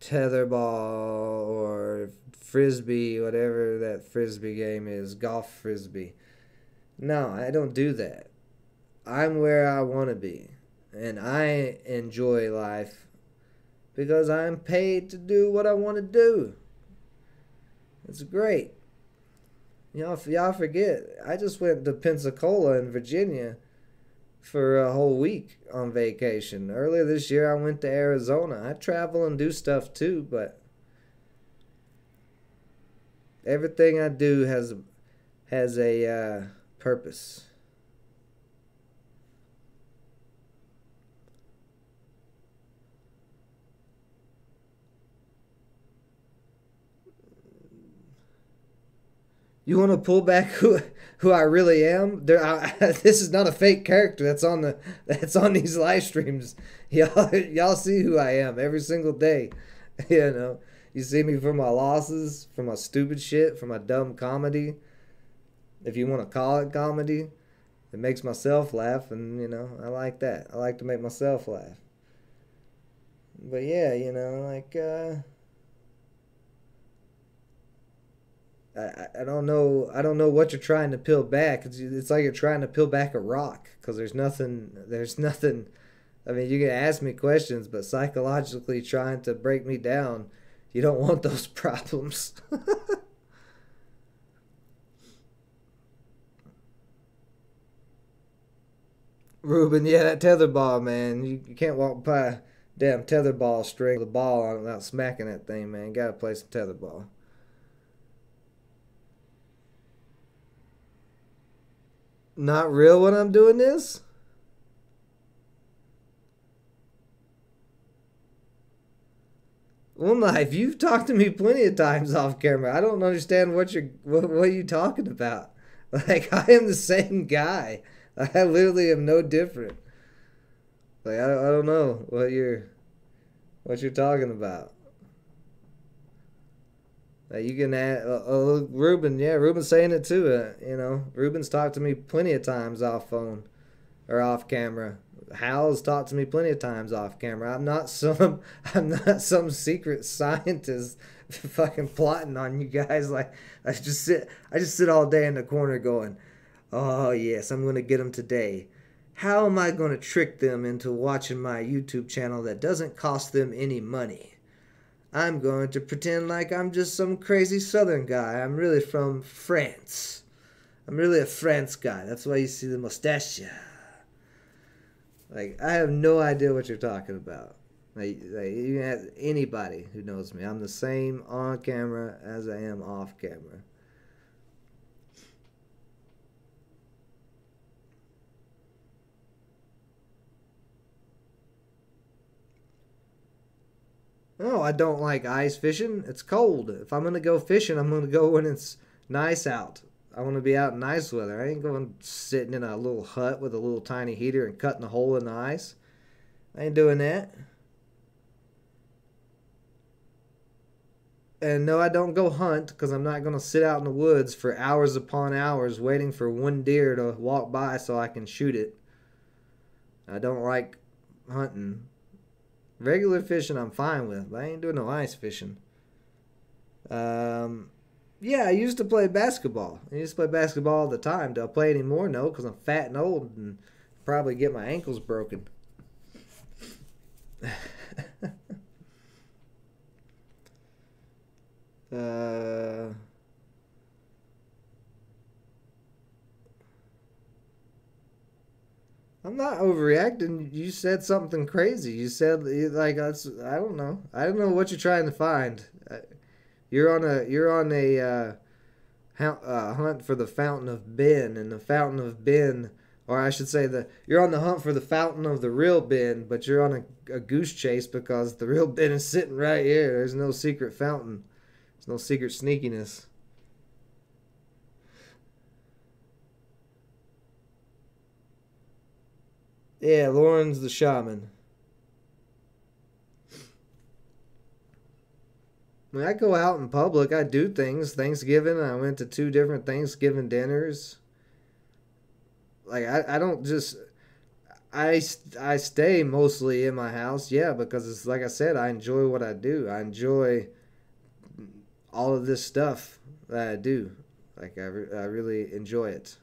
tetherball or frisbee, whatever that frisbee game is, golf frisbee. No, I don't do that. I'm where I want to be. And I enjoy life because I'm paid to do what I want to do. It's great. Y'all forget, I just went to Pensacola in Virginia for a whole week on vacation. Earlier this year, I went to Arizona. I travel and do stuff too, but everything I do has a purpose. You want to pull back who I really am? This is not a fake character that's on these live streams. Y'all see who I am every single day. You see me for my losses, for my stupid shit, for my dumb comedy. If you want to call it comedy, it makes myself laugh, and I like that. I like to make myself laugh. But yeah, like. I don't know. I don't know what you're trying to peel back. It's like you're trying to peel back a rock because there's nothing. There's nothing. I mean, you can ask me questions, but psychologically trying to break me down, you don't want those problems. Ruben, yeah, that tetherball, man. You can't walk by a damn tetherball string with a ball on it without smacking that thing, man. You gotta play some tetherball. Not real when I'm doing this? Well, Knife, you've talked to me plenty of times off camera. I don't understand what are you talking about. Like, I am the same guy. I literally am no different. Like, I don't know what you're talking about. You can add Ruben. Yeah, Ruben's saying it too. Ruben's talked to me plenty of times off phone or off camera. Hal's talked to me plenty of times off camera. I'm not some secret scientist fucking plotting on you guys. Like I just sit all day in the corner going, oh yes, I'm gonna get them today. How am I gonna trick them into watching my YouTube channel that doesn't cost them any money? I'm going to pretend like I'm just some crazy southern guy. I'm really from France. I'm really a France guy. That's why you see the mustache. Like, I have no idea what you're talking about. Like you can ask anybody who knows me. I'm the same on camera as I am off camera. No, I don't like ice fishing. It's cold. If I'm gonna go fishing, I'm gonna go when it's nice out. I want to be out in nice weather. I ain't going sitting in a little hut with a little tiny heater and cutting a hole in the ice. I ain't doing that. And no, I don't go hunt because I'm not going to sit out in the woods for hours upon hours waiting for one deer to walk by so I can shoot it. I don't like hunting. Regular fishing I'm fine with, but I ain't doing no ice fishing. Yeah, I used to play basketball. I used to play basketball all the time. Do I play anymore? No, because I'm fat and old and probably get my ankles broken. I'm not overreacting. You said something crazy. You said like I don't know. I don't know what you're trying to find. You're on a hunt for the fountain of Ben, and the fountain of Ben, or I should say you're on the hunt for the fountain of the real Ben, but you're on a goose chase because the real Ben is sitting right here. There's no secret fountain. There's no secret sneakiness. Yeah, Lauren's the shaman. When I go out in public, I do things. Thanksgiving, I went to 2 different Thanksgiving dinners. Like I don't just I stay mostly in my house, yeah, because it's like I said, I enjoy what I do. I enjoy all of this stuff that I do. Like I really enjoy it.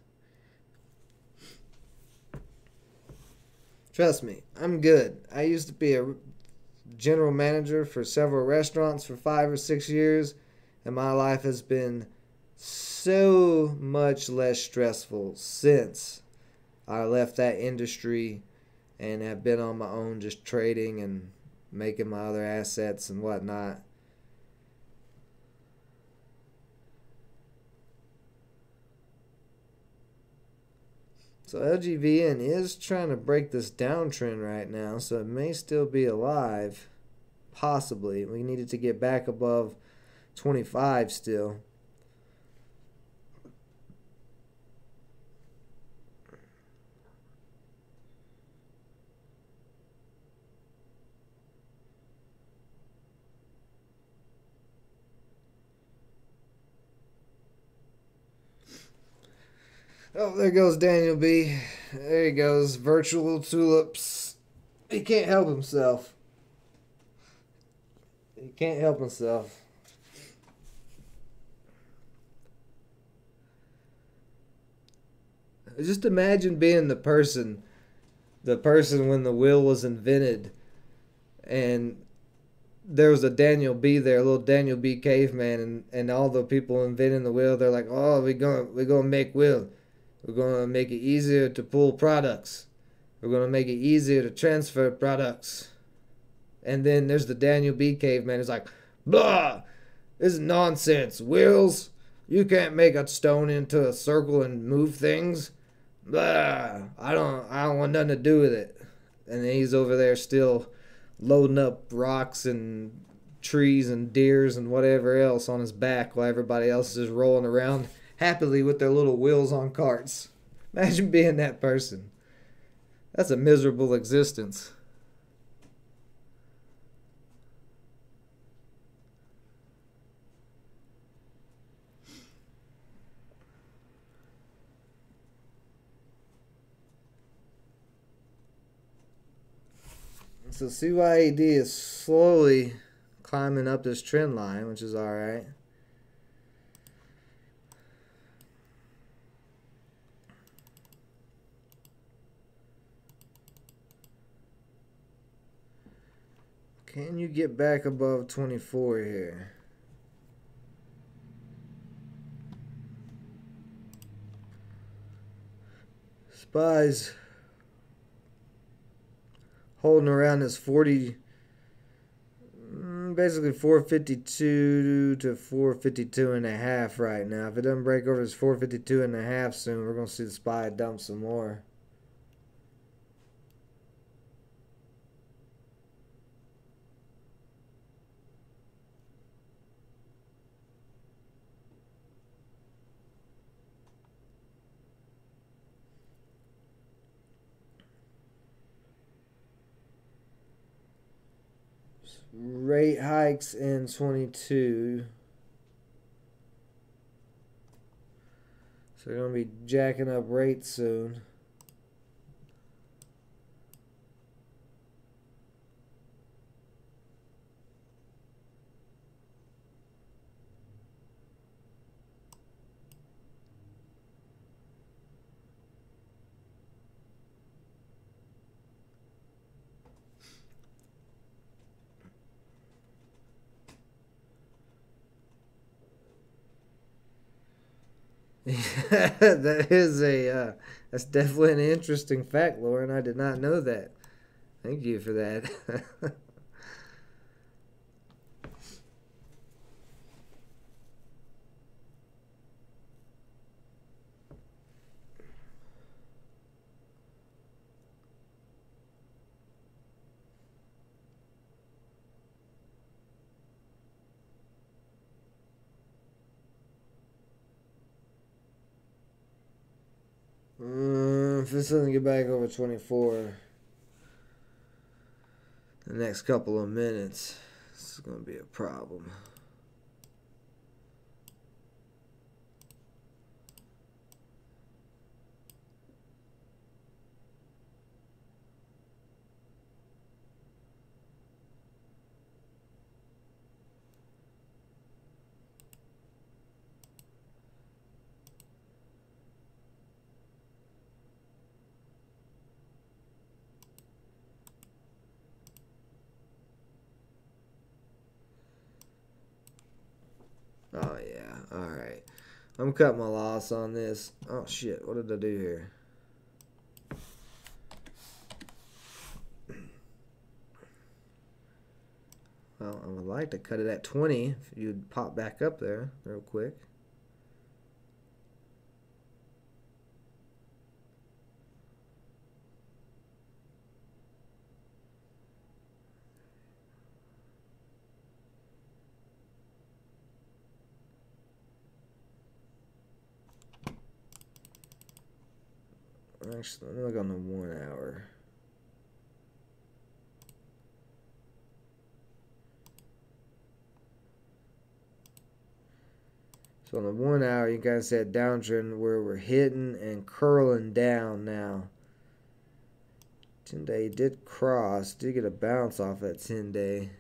Trust me, I'm good. I used to be a general manager for several restaurants for 5 or 6 years, and my life has been so much less stressful since I left that industry and have been on my own just trading and making my other assets and whatnot. So LGVN is trying to break this downtrend right now, so it may still be alive. Possibly. We needed to get back above 25 still. Oh, there goes Daniel B. There he goes. Virtual tulips. He can't help himself. He can't help himself. Just imagine being the person when the wheel was invented, and there was a Daniel B there, a little Daniel B caveman, and all the people inventing the wheel, they're like, oh, we're gonna make wheel. We're gonna make it easier to pull products. We're gonna make it easier to transfer products. And then there's the Daniel B caveman who's like, blah, this is nonsense. Wheels, you can't make a stone into a circle and move things. Blah, I don't want nothing to do with it. And then he's over there still loading up rocks and trees and deers and whatever else on his back while everybody else is rolling around happily with their little wheels on carts. Imagine being that person. That's a miserable existence. So CYAD is slowly climbing up this trend line, which is alright. Can you get back above 24 here? SPY's holding around this 40, basically 452 to 452 and a half right now. If it doesn't break over this 452 and a half soon, we're going to see the SPY dump some more. Rate hikes in 22. So they're going to be jacking up rates soon. That is that's definitely an interesting fact, Lauren. I did not know that. Thank you for that. If this doesn't get back over 24 the next couple of minutes, this is going to be a problem. Oh, yeah. Alright. I'm cutting my loss on this. Oh, shit. What did I do here? Well, I would like to cut it at 20 if you'd pop back up there real quick. Actually, let me look on the 1 hour. So on the 1 hour, you guys had downtrend where we're hitting and curling down now. 10-day did cross, did get a bounce off that 10-day.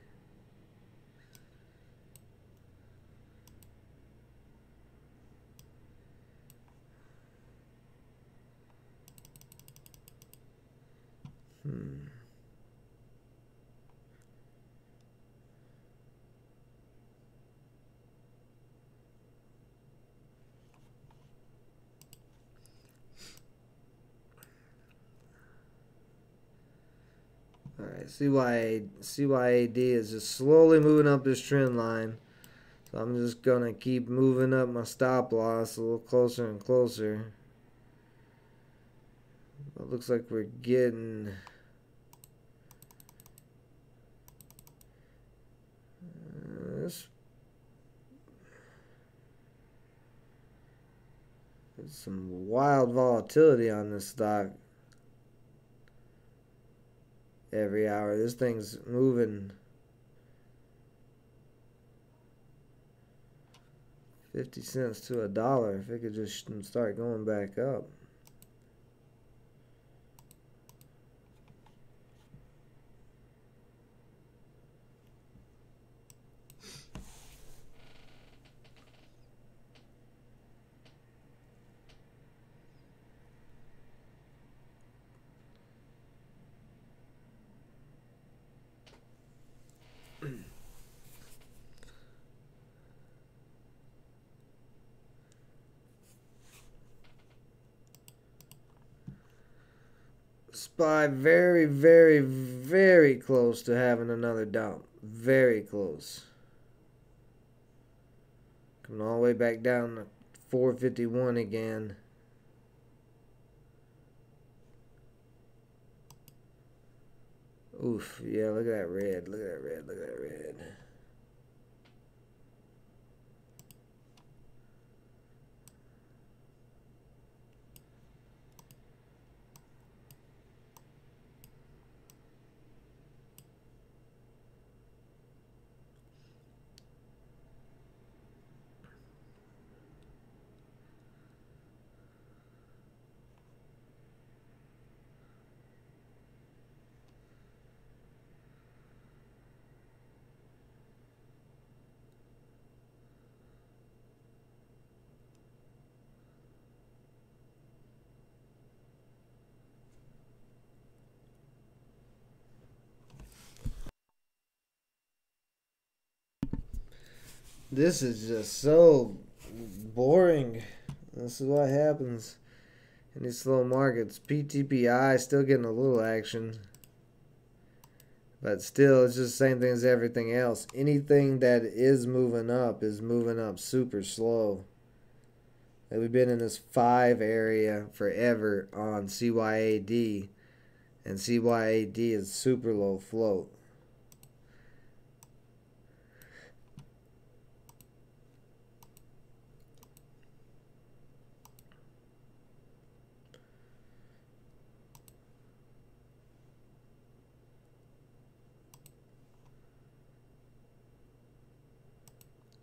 Alright, CYAD is just slowly moving up this trend line. So I'm just going to keep moving up my stop loss a little closer and closer. It looks like we're getting... there's some wild volatility on this stock. Every hour, this thing's moving 50 cents to $1 if it could just start going back up. SPY very, very, very close to having another dump. Very close. Coming all the way back down to 451 again. Oof, yeah, look at that red. Look at that red. Look at that red. This is just so boring. This is what happens in these slow markets. PTPI still getting a little action. But still, it's just the same thing as everything else. Anything that is moving up super slow. Like we've been in this 5 area forever on CYAD. And CYAD is super low float.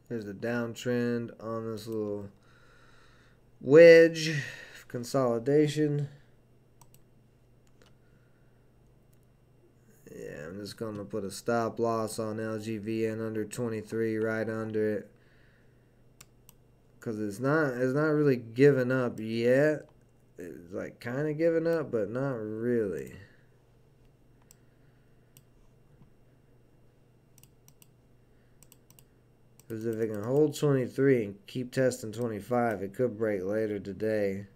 There's a downtrend on this little wedge consolidation. Yeah, I'm just going to put a stop loss on LGVN under 23 right under it. Because it's not really giving up yet. It's like kind of giving up, but not really. Because if it can hold 23 and keep testing 25, it could break later today.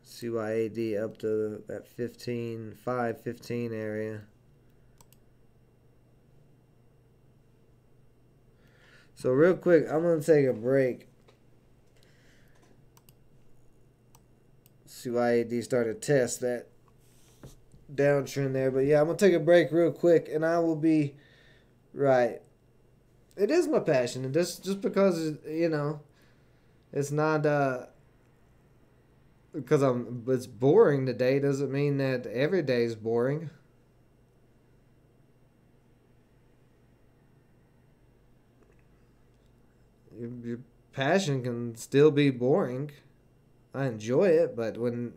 CYAD up to that 15 area. So real quick, I'm going to take a break. CYAD started to test that downtrend there. But yeah, I'm going to take a break real quick, and I will be right. It is my passion. And just because, you know, it's not because it's boring today doesn't mean that every day is boring. Your passion can still be boring. I enjoy it, but when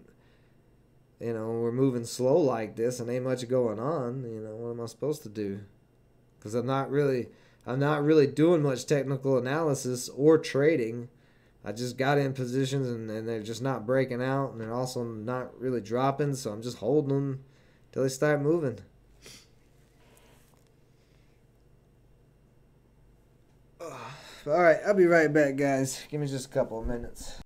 we're moving slow like this and ain't much going on, what am I supposed to do? Because I'm not really doing much technical analysis or trading. I just got in positions and they're just not breaking out, and they're also not really dropping, so I'm just holding them till they start moving. All right, I'll be right back, guys. Give me just a couple of minutes.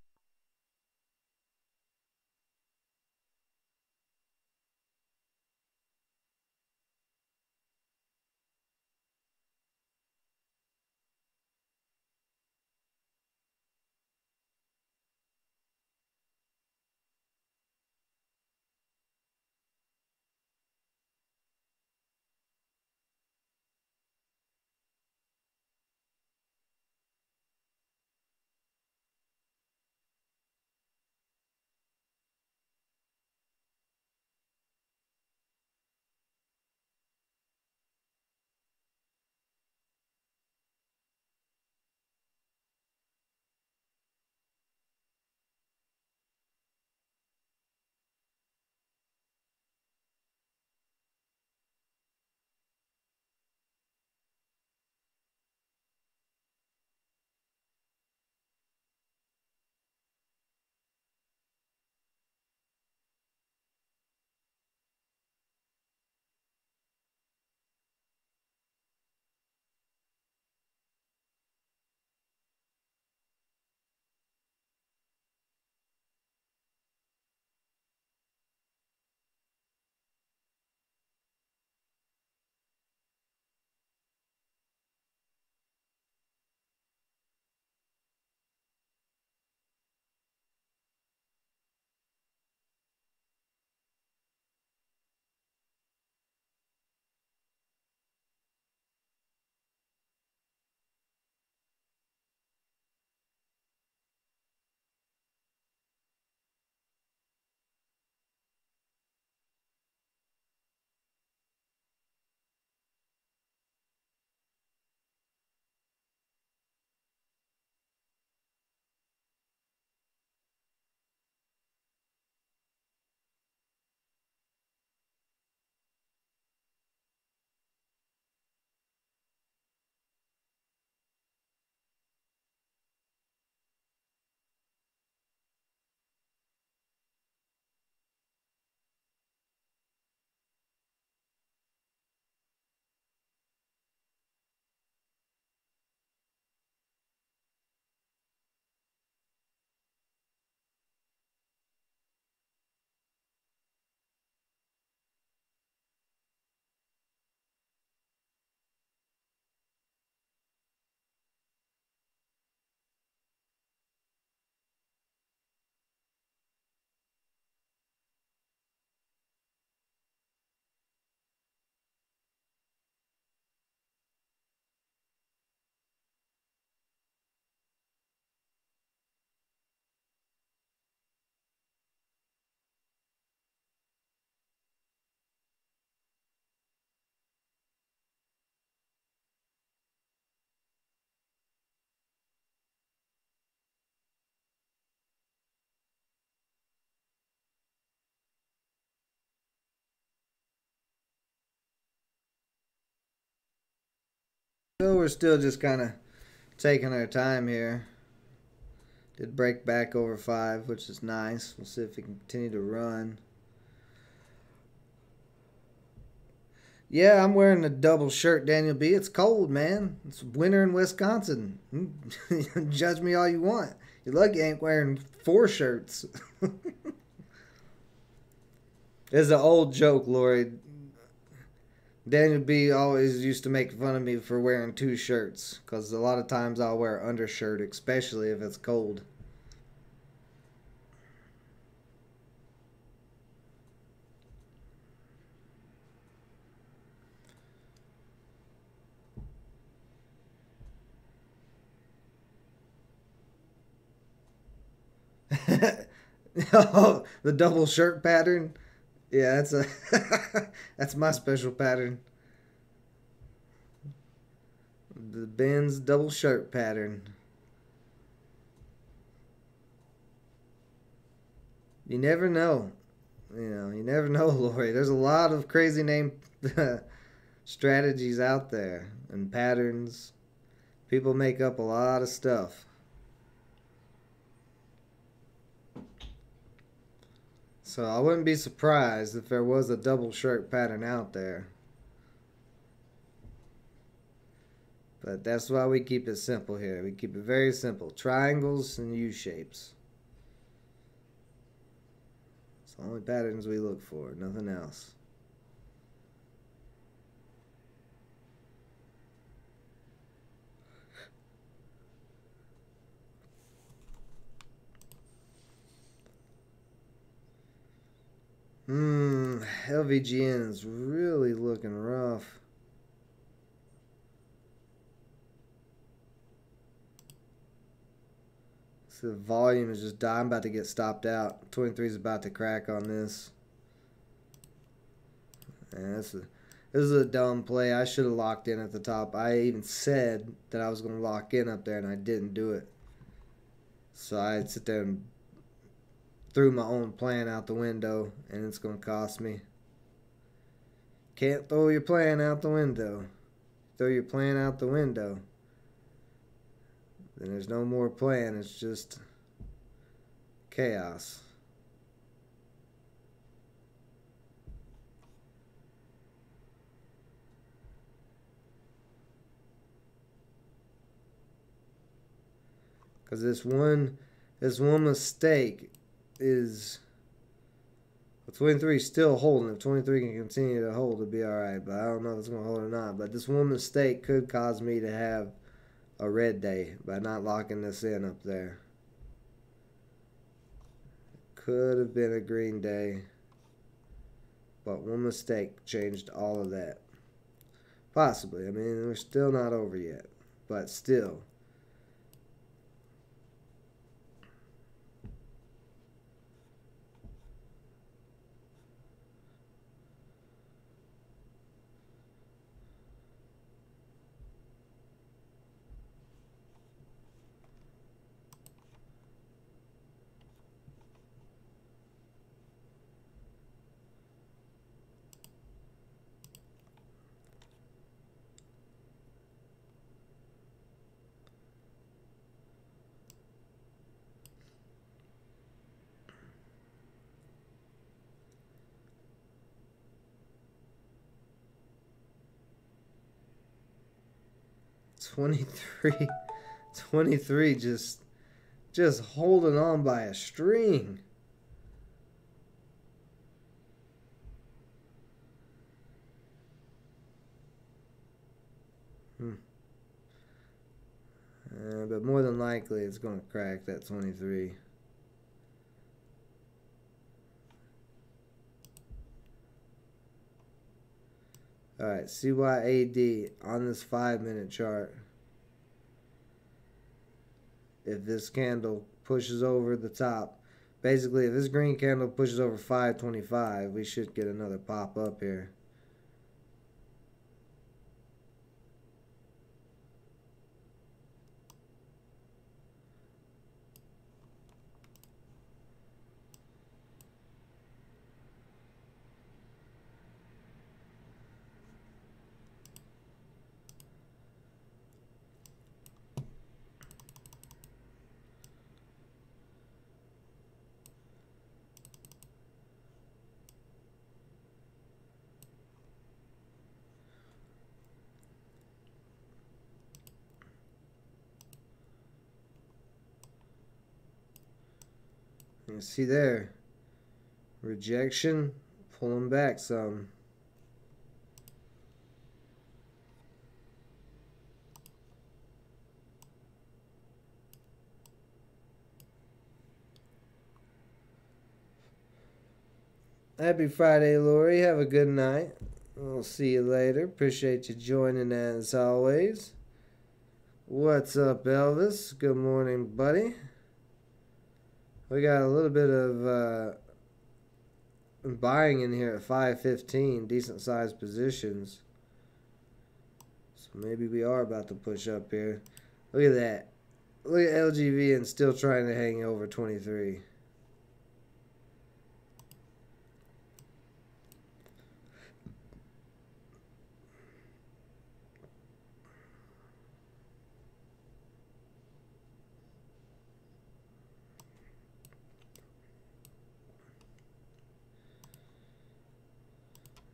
So we're still just kind of taking our time here. Did break back over 5, which is nice. We'll see if we can continue to run. Yeah, I'm wearing a double shirt, Daniel B. It's cold, man. It's winter in Wisconsin. Judge me all you want. You're lucky I ain't wearing 4 shirts. It's an old joke, Lori. Daniel B always used to make fun of me for wearing 2 shirts, because a lot of times I'll wear undershirt, especially if it's cold. Oh, the double shirt pattern. Yeah, that's a that's my special pattern. The Ben's double shirt pattern. You never know. You never know, Lori. There's a lot of crazy name strategies out there and patterns. People make up a lot of stuff. So I wouldn't be surprised if there was a double shirt pattern out there. But that's why we keep it simple here. We keep it very simple. Triangles and U-shapes. It's the only patterns we look for. Nothing else. LVGN is really looking rough. So the volume is just dying. I'm about to get stopped out. 23 is about to crack on this. And this is a dumb play. I should have locked in at the top. I even said that I was going to lock in up there, and I didn't do it. So I'd sit there and threw my own plan out the window, and it's going to cost me. Can't throw your plan out the window. Throw your plan out the window, then there's no more plan. It's just chaos. Because this one mistake is, 23 is still holding. If 23 can continue to hold, it'll be alright. But I don't know if it's going to hold or not. But this one mistake could cause me to have a red day by not locking this in up there. Could have been a green day. But one mistake changed all of that. Possibly. I mean, we're still not over yet. But still. Twenty-three just holding on by a string. But more than likely it's going to crack that 23. Alright, CYAD on this 5-minute chart. If this candle pushes over the top, basically if this green candle pushes over 525, we should get another pop up here. You see there, rejection, pulling back some. Happy Friday, Lori. Have a good night. We'll see you later. Appreciate you joining as always. What's up, Elvis? Good morning, buddy. We got a little bit of buying in here at 515. Decent sized positions. So maybe we are about to push up here. Look at that. Look at LGV and still trying to hang over 23.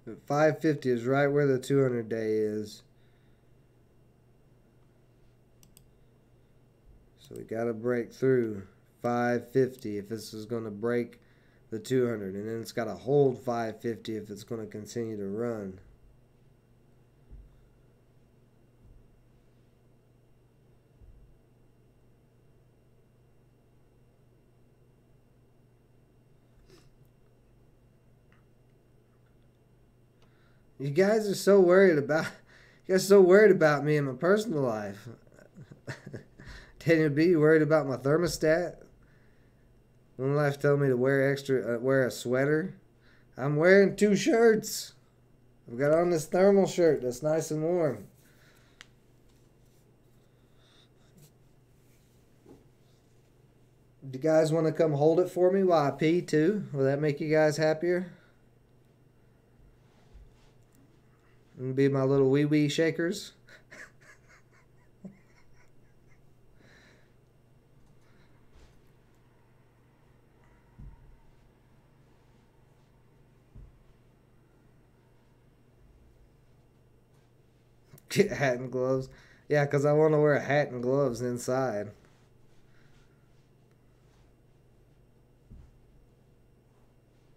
But 550 is right where the 200 day is. So we got to break through 550 if this is going to break the 200. And then it's got to hold 550 if it's going to continue to run. You guys are so worried about me in my personal life. Daniel B, you worried about my thermostat? One life told me to wear a sweater. I'm wearing 2 shirts. I've got on this thermal shirt that's nice and warm. Do you guys want to come hold it for me while I pee too? Will that make you guys happier? And be my little wee shakers. Get a hat and gloves. Yeah, because I want to wear a hat and gloves inside.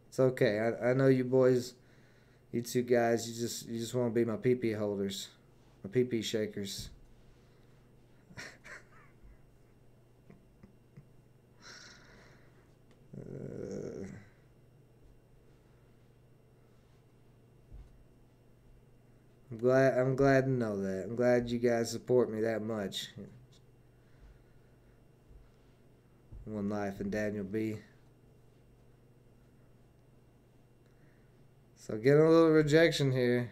It's okay. I know you boys, you 2 guys, you just want to be my pee-pee holders, my pee-pee shakers. I'm glad to know that. I'm glad you guys support me that much. One Life and Daniel B. So getting a little rejection here.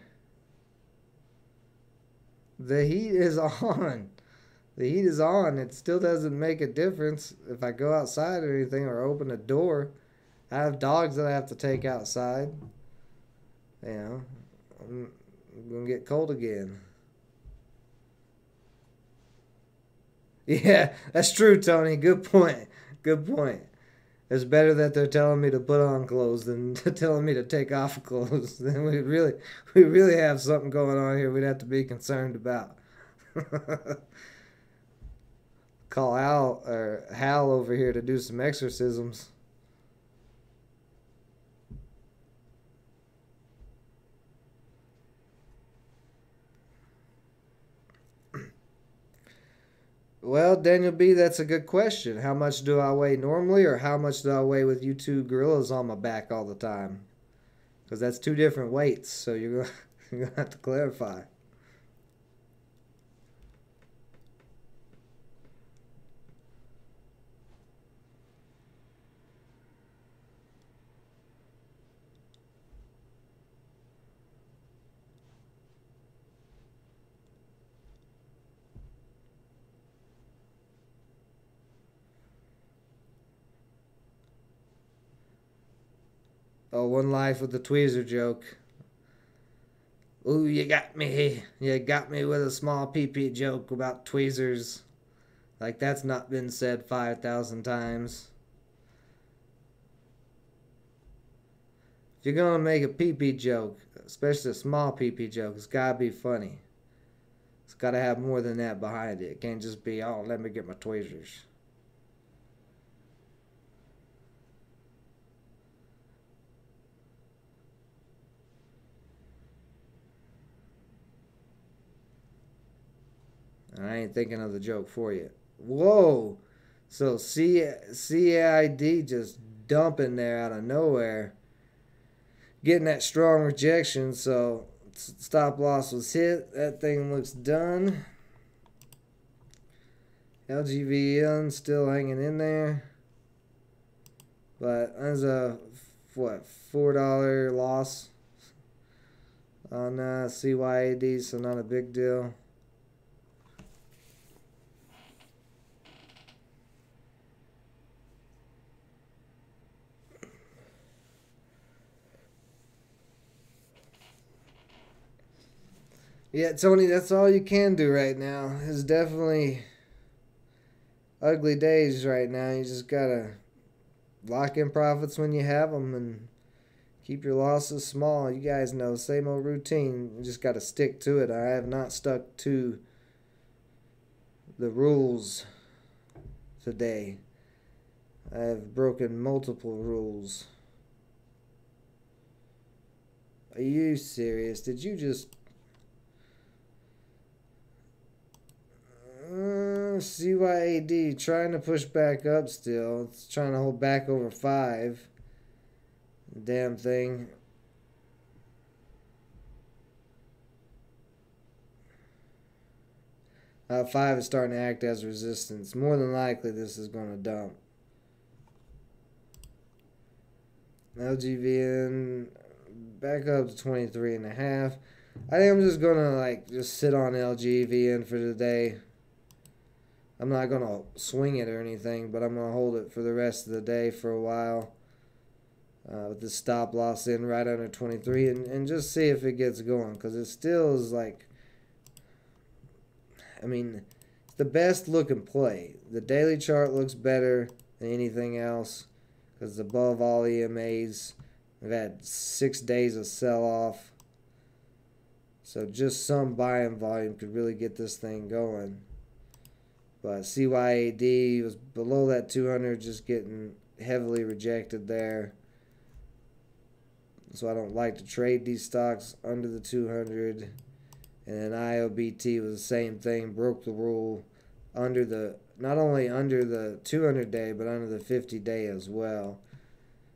The heat is on. The heat is on. It still doesn't make a difference if I go outside or anything or open a door. I have dogs that I have to take outside. You know, I'm going to get cold again. Yeah, that's true, Tony. Good point. Good point. It's better that they're telling me to put on clothes than telling me to take off clothes. Then we really have something going on here we'd have to be concerned about. Call Hal over here to do some exorcisms. Well, Daniel B, that's a good question. How much do I weigh normally, or how much do I weigh with you 2 gorillas on my back all the time? Because that's 2 different weights, so you're going to have to clarify. Oh, One Life with the tweezer joke. Ooh, you got me. You got me with a small pee-pee joke about tweezers. Like that's not been said 5,000 times. If you're gonna make a pee-pee joke, especially a small pee-pee joke, it's gotta be funny. It's gotta have more than that behind it. It can't just be, oh, let me get my tweezers. I ain't thinking of the joke for you. Whoa! So CID just dumping there out of nowhere. Getting that strong rejection, so stop loss was hit. That thing looks done. LGVN still hanging in there. But there's a, what, $4 loss on CYAD, so not a big deal. Yeah, Tony, that's all you can do right now. It's definitely ugly days right now. You just gotta lock in profits when you have them and keep your losses small. You guys know, same old routine. You just gotta stick to it. I have not stuck to the rules today. I have broken multiple rules. Are you serious? Did you just... CYAD trying to push back up still. It's trying to hold back over 5. Damn thing. Five is starting to act as resistance. More than likely this is going to dump. LGVN back up to 23.5. I think I'm just going to just sit on LGVN for today. I'm not going to swing it or anything, but I'm going to hold it for the rest of the day for a while. With the stop loss in right under 23 and just see if it gets going, because it still is like, I mean, it's the best looking play. The daily chart looks better than anything else because it's above all EMAs. We've had 6 days of sell-off, so just some buying volume could really get this thing going. But CYAD was below that 200, just getting heavily rejected there. So I don't like to trade these stocks under the 200. And then IOBT was the same thing, broke the rule under the, not only under the 200 day, but under the 50 day as well.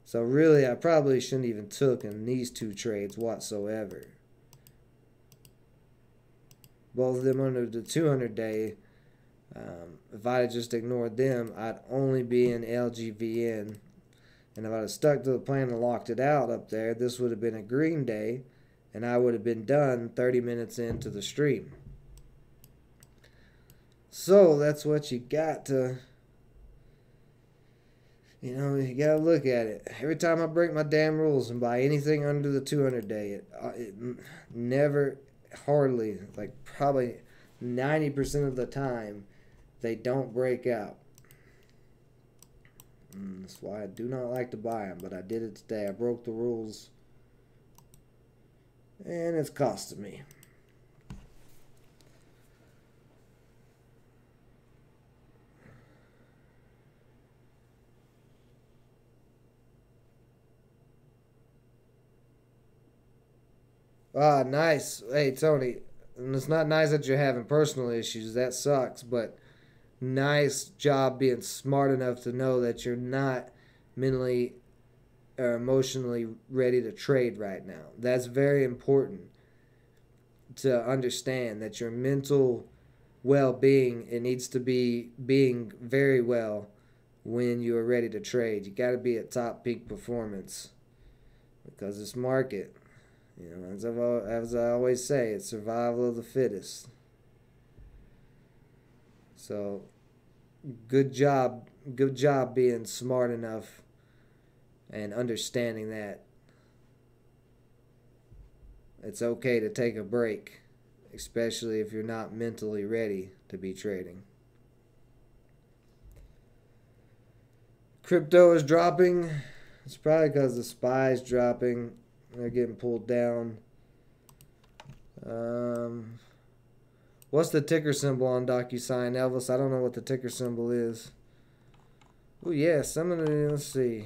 So really, I probably shouldn't even took in these 2 trades whatsoever. Both of them under the 200 day. If I had just ignored them, I'd only be in LGVN. And if I'd have stuck to the plan and locked it out up there, this would have been a green day, and I would have been done 30 minutes into the stream. So that's what you got to, you got to look at it. Every time I break my damn rules and buy anything under the 200 day, it never, hardly, probably 90% of the time, they don't break out. That's why I do not like to buy them, but I did it today. I broke the rules, and it's costing me. Ah, nice. Hey, Tony, and it's not nice that you're having personal issues. That sucks, but nice job being smart enough to know that you're not mentally or emotionally ready to trade right now. That's very important to understand, that your mental well-being, it needs to be being very well when you are ready to trade. You got to be at top peak performance, because this market, as I always say, it's survival of the fittest. So, good job being smart enough and understanding that it's okay to take a break, especially if you're not mentally ready to be trading. Crypto is dropping. It's probably because the SPY's dropping. They're getting pulled down. What's the ticker symbol on DocuSign, Elvis? I don't know what the ticker symbol is. Oh, yeah, some of the, let's see.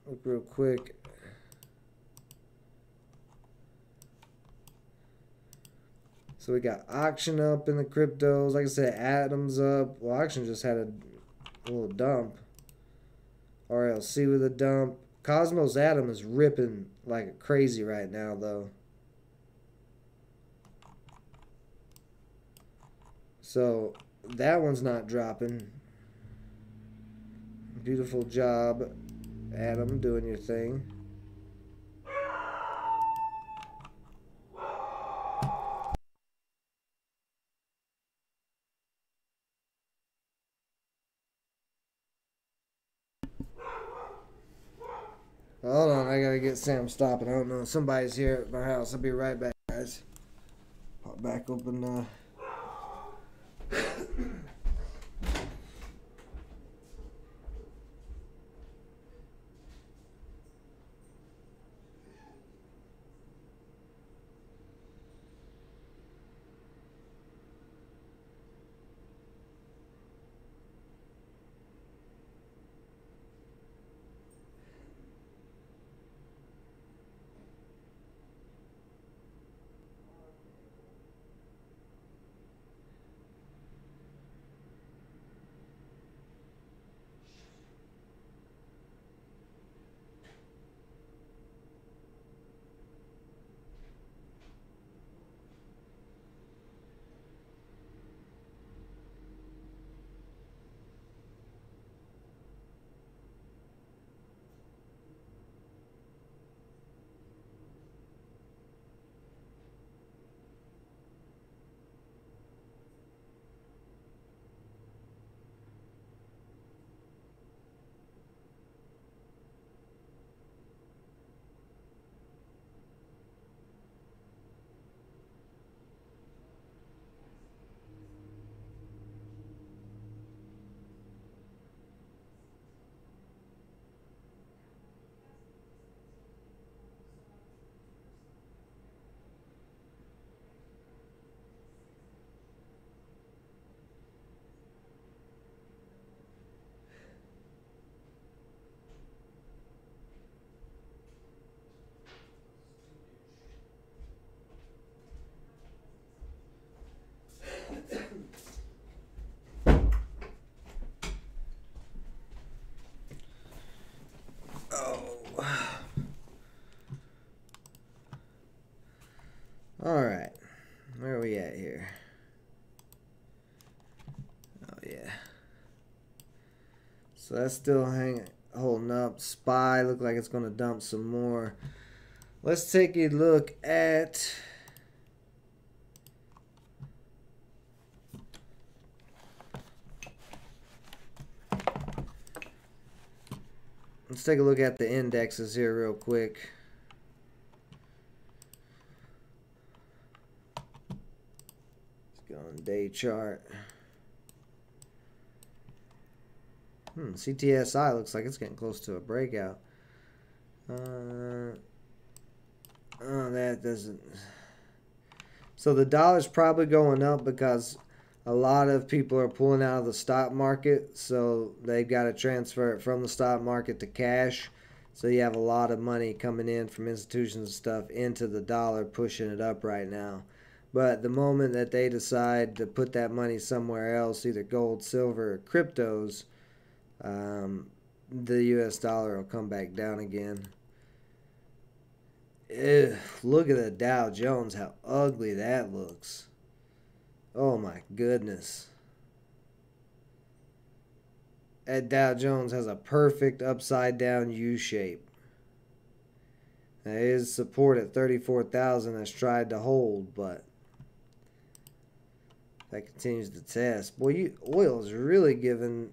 Look real quick. So we got auction up in the cryptos. Like I said, Atom's up. Well, auction just had a little dump. RLC with a dump. Cosmos Atom is ripping like crazy right now, though. So that one's not dropping. Beautiful job, Atom, doing your thing. Hold on, I gotta get Sam stopping. I don't know. Somebody's here at my house. I'll be right back, guys. Pop back open. Alright. Where are we at here? Oh, yeah. So that's still holding up. SPY look like it's going to dump some more. Let's take a look at... Let's take a look at the indexes here real quick. Let's go on day chart. CTSI looks like it's getting close to a breakout. Oh, that doesn't... So the dollar's probably going up because a lot of people are pulling out of the stock market, so they've got to transfer it from the stock market to cash. So you have a lot of money coming in from institutions and stuff into the dollar, pushing it up right now. But the moment that they decide to put that money somewhere else, either gold, silver, or cryptos, the US dollar will come back down again. Ew, look at the Dow Jones, how ugly that looks. Oh my goodness. That Dow Jones has a perfect upside down U shape. There is support at 34,000 that's tried to hold, but that continues to test. Boy, oil is really giving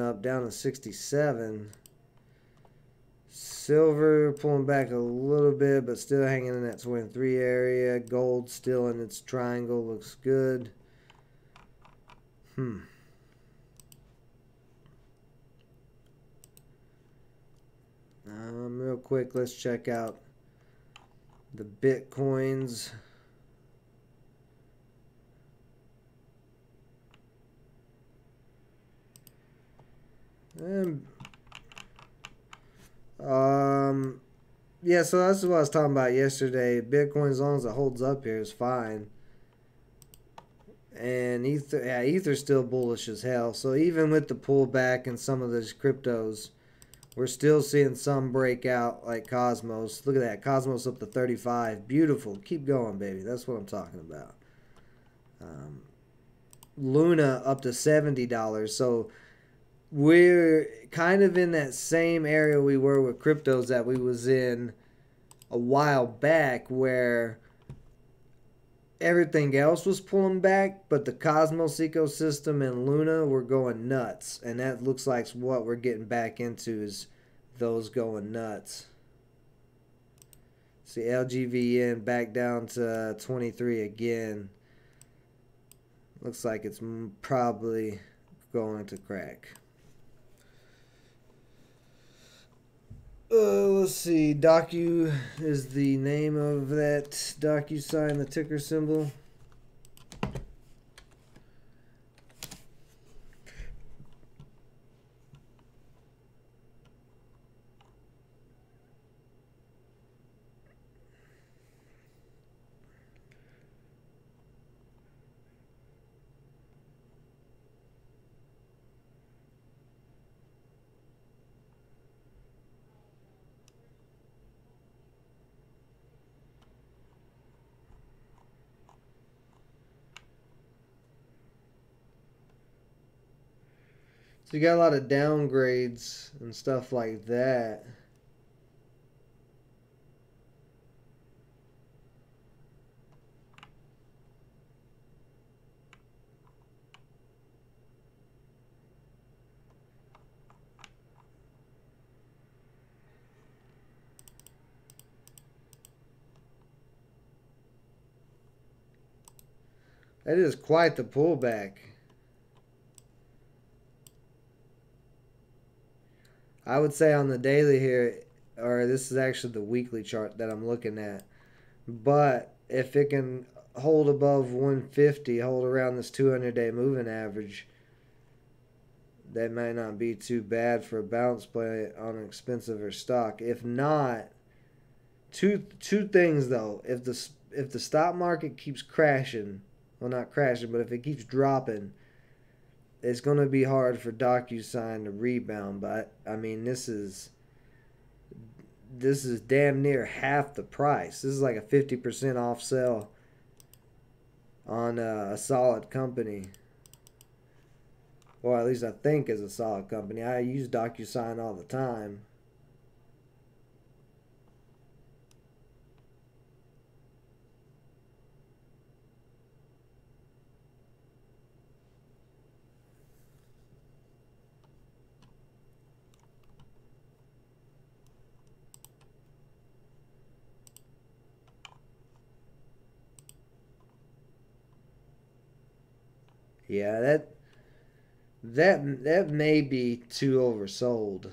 up down to 67. Silver pulling back a little bit, but still hanging in that 23 area. Gold still in its triangle, looks good. Real quick, let's check out the Bitcoins. And Yeah, so that's what I was talking about yesterday. Bitcoin, as long as it holds up here, is fine. And Ether, yeah, Ether's still bullish as hell. So even with the pullback in some of those cryptos, we're still seeing some breakout like Cosmos. Look at that. Cosmos up to 35. Beautiful. Keep going, baby. That's what I'm talking about. Luna up to $70. So we're kind of in that same area we were with cryptos that we was in a while back, where everything else was pulling back, but the Cosmos ecosystem and Luna were going nuts. And that looks like what we're getting back into is those going nuts. See, LGVN back down to 23 again. Looks like it's probably going to crack. Let's see. Docu is the name of that DocuSign, the ticker symbol. So you got a lot of downgrades and stuff like that. That is quite the pullback. I would say on the daily here, or this is actually the weekly chart that I'm looking at. But if it can hold above 150, hold around this 200-day moving average, that might not be too bad for a bounce play on an expensive stock. If not, two things though. If the stock market keeps crashing, well, not crashing, but if it keeps dropping, it's going to be hard for DocuSign to rebound. But I mean, this is damn near half the price. This is like a 50% off sale on a solid company. Or at least I think is a solid company. I use DocuSign all the time. Yeah, that may be too oversold.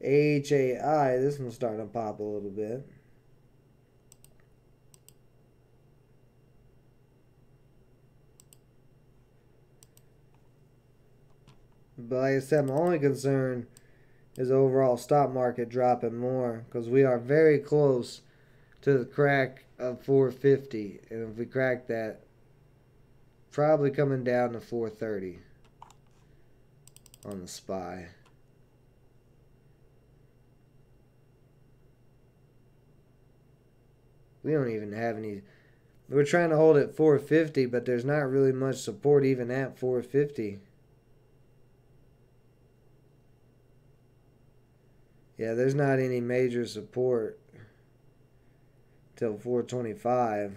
AHAI, this one's starting to pop a little bit. But like I said, my only concern is the overall stock market dropping more, because we are very close to the crack of 450. And if we crack that, probably coming down to 430 on the SPY. We don't even have any. We're trying to hold at 450, but there's not really much support even at 450. Yeah, there's not any major support till 425.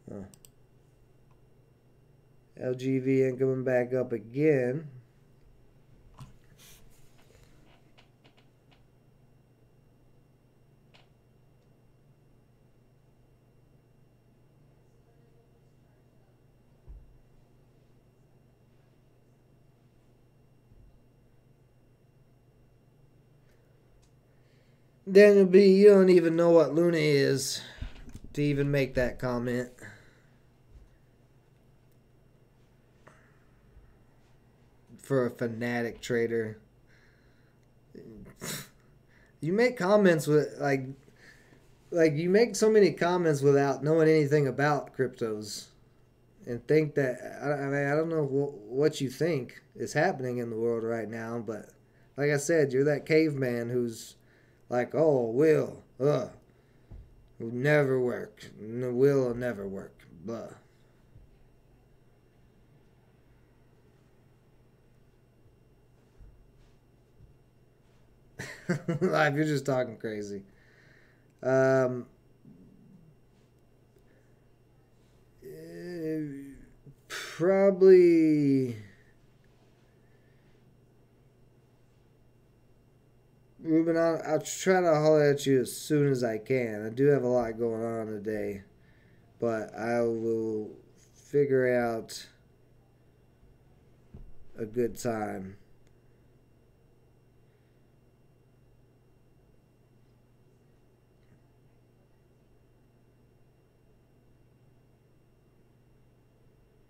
Huh. LGVN coming back up again. Daniel B, you don't even know what Luna is to even make that comment. For a fanatic trader. You make comments with like you make so many comments without knowing anything about cryptos and think that I mean I don't know what you think is happening in the world right now, but like I said, you're that caveman who's like, oh, will never work, will never work, blah. Live, you're just talking crazy. Um, Probably Ruben. I'll try to holler at you as soon as I can. I do have a lot going on today, but I will figure out a good time.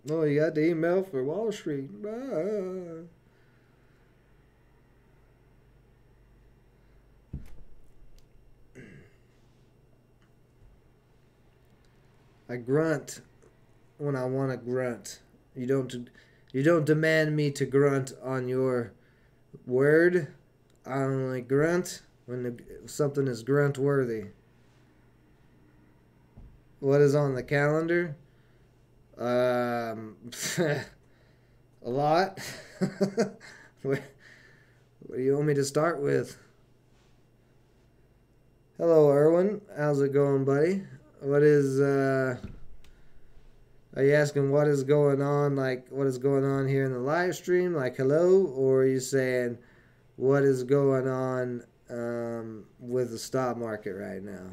Oh, you got the email for Wall Street. Ah. I grunt when I want to grunt. You don't demand me to grunt on your word. I only grunt when something is grunt worthy. What is on the calendar? A lot. what, what do you want me to start with? Hello, Erwin. How's it going, buddy? What is Are you asking what is going on, like what is going on here in the live stream, like hello, or are you saying what is going on with the stock market right now?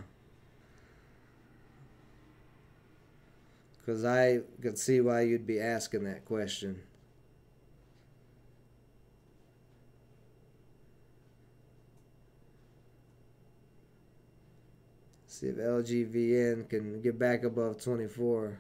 Because I could see why you'd be asking that question. See if LGVN can get back above 24.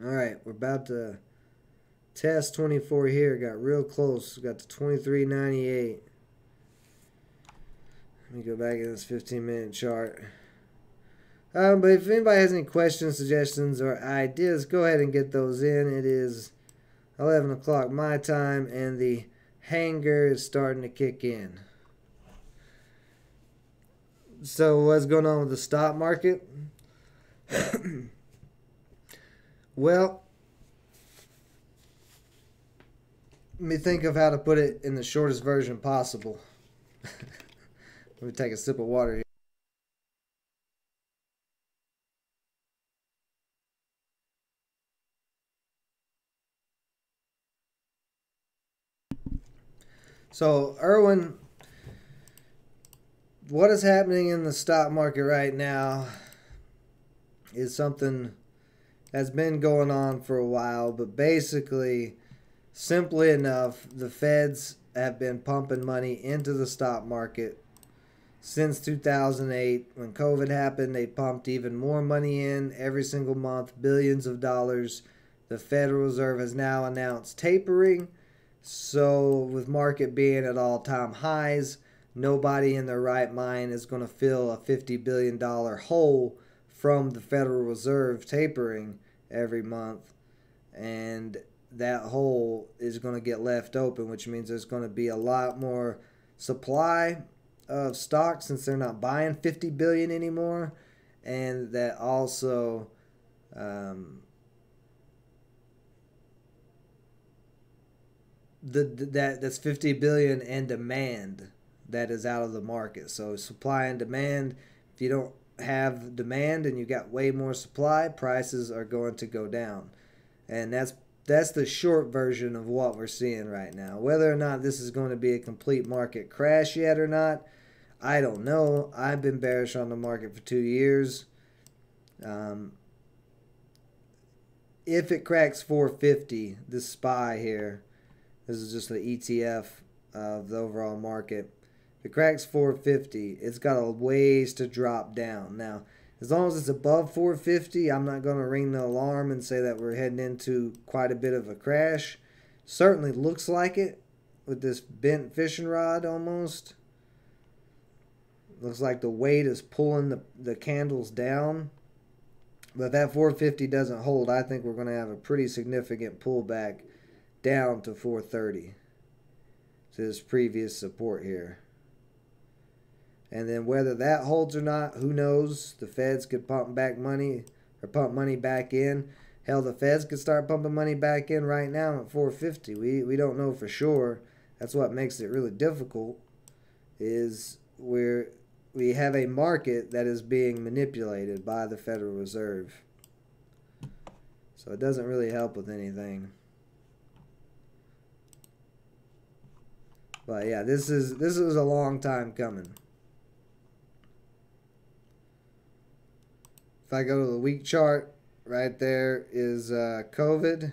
All right, we're about to test 24 here. Got real close. Got to 23.98. Let me go back in this 15-minute chart. But if anybody has any questions, suggestions, or ideas, go ahead and get those in. It is 11 o'clock my time, and the hanger is starting to kick in. So what's going on with the stock market? Well, let me think of how to put it in the shortest version possible. Let me take a sip of water here. So, Erwin, what is happening in the stock market right now is something that's been going on for a while, but basically, simply enough, the feds have been pumping money into the stock market since 2008. When COVID happened, they pumped even more money in every single month, billions of dollars. The Federal Reserve has now announced tapering. So, with market being at all-time highs, nobody in their right mind is going to fill a $50 billion hole from the Federal Reserve tapering every month. And that hole is going to get left open, which means there's going to be a lot more supply of stock since they're not buying 50 billion anymore, and that also that's 50 billion and demand that is out of the market. So supply and demand If you don't have demand and you got way more supply, prices are going to go down. And that's the short version of what we're seeing right now. Whether or not this is going to be a complete market crash yet or not, I don't know. I've been bearish on the market for 2 years. If it cracks 450, this SPY here, this is just the ETF of the overall market. If it cracks 450, it's got a ways to drop down. Now, as long as it's above 450, I'm not going to ring the alarm and say that we're heading into quite a bit of a crash. Certainly looks like it with this bent fishing rod almost. Looks like the weight is pulling the candles down. But if that 450 doesn't hold, I think we're going to have a pretty significant pullback down to 430. To this previous support here. And then whether that holds or not, who knows? The Feds could pump back money or pump money back in. Hell, the Feds could start pumping money back in right now at 450. We don't know for sure. That's what makes it really difficult. Is we have a market that is being manipulated by the Federal Reserve. So it doesn't really help with anything. But yeah, this is a long time coming. If I go to the week chart, right there is COVID.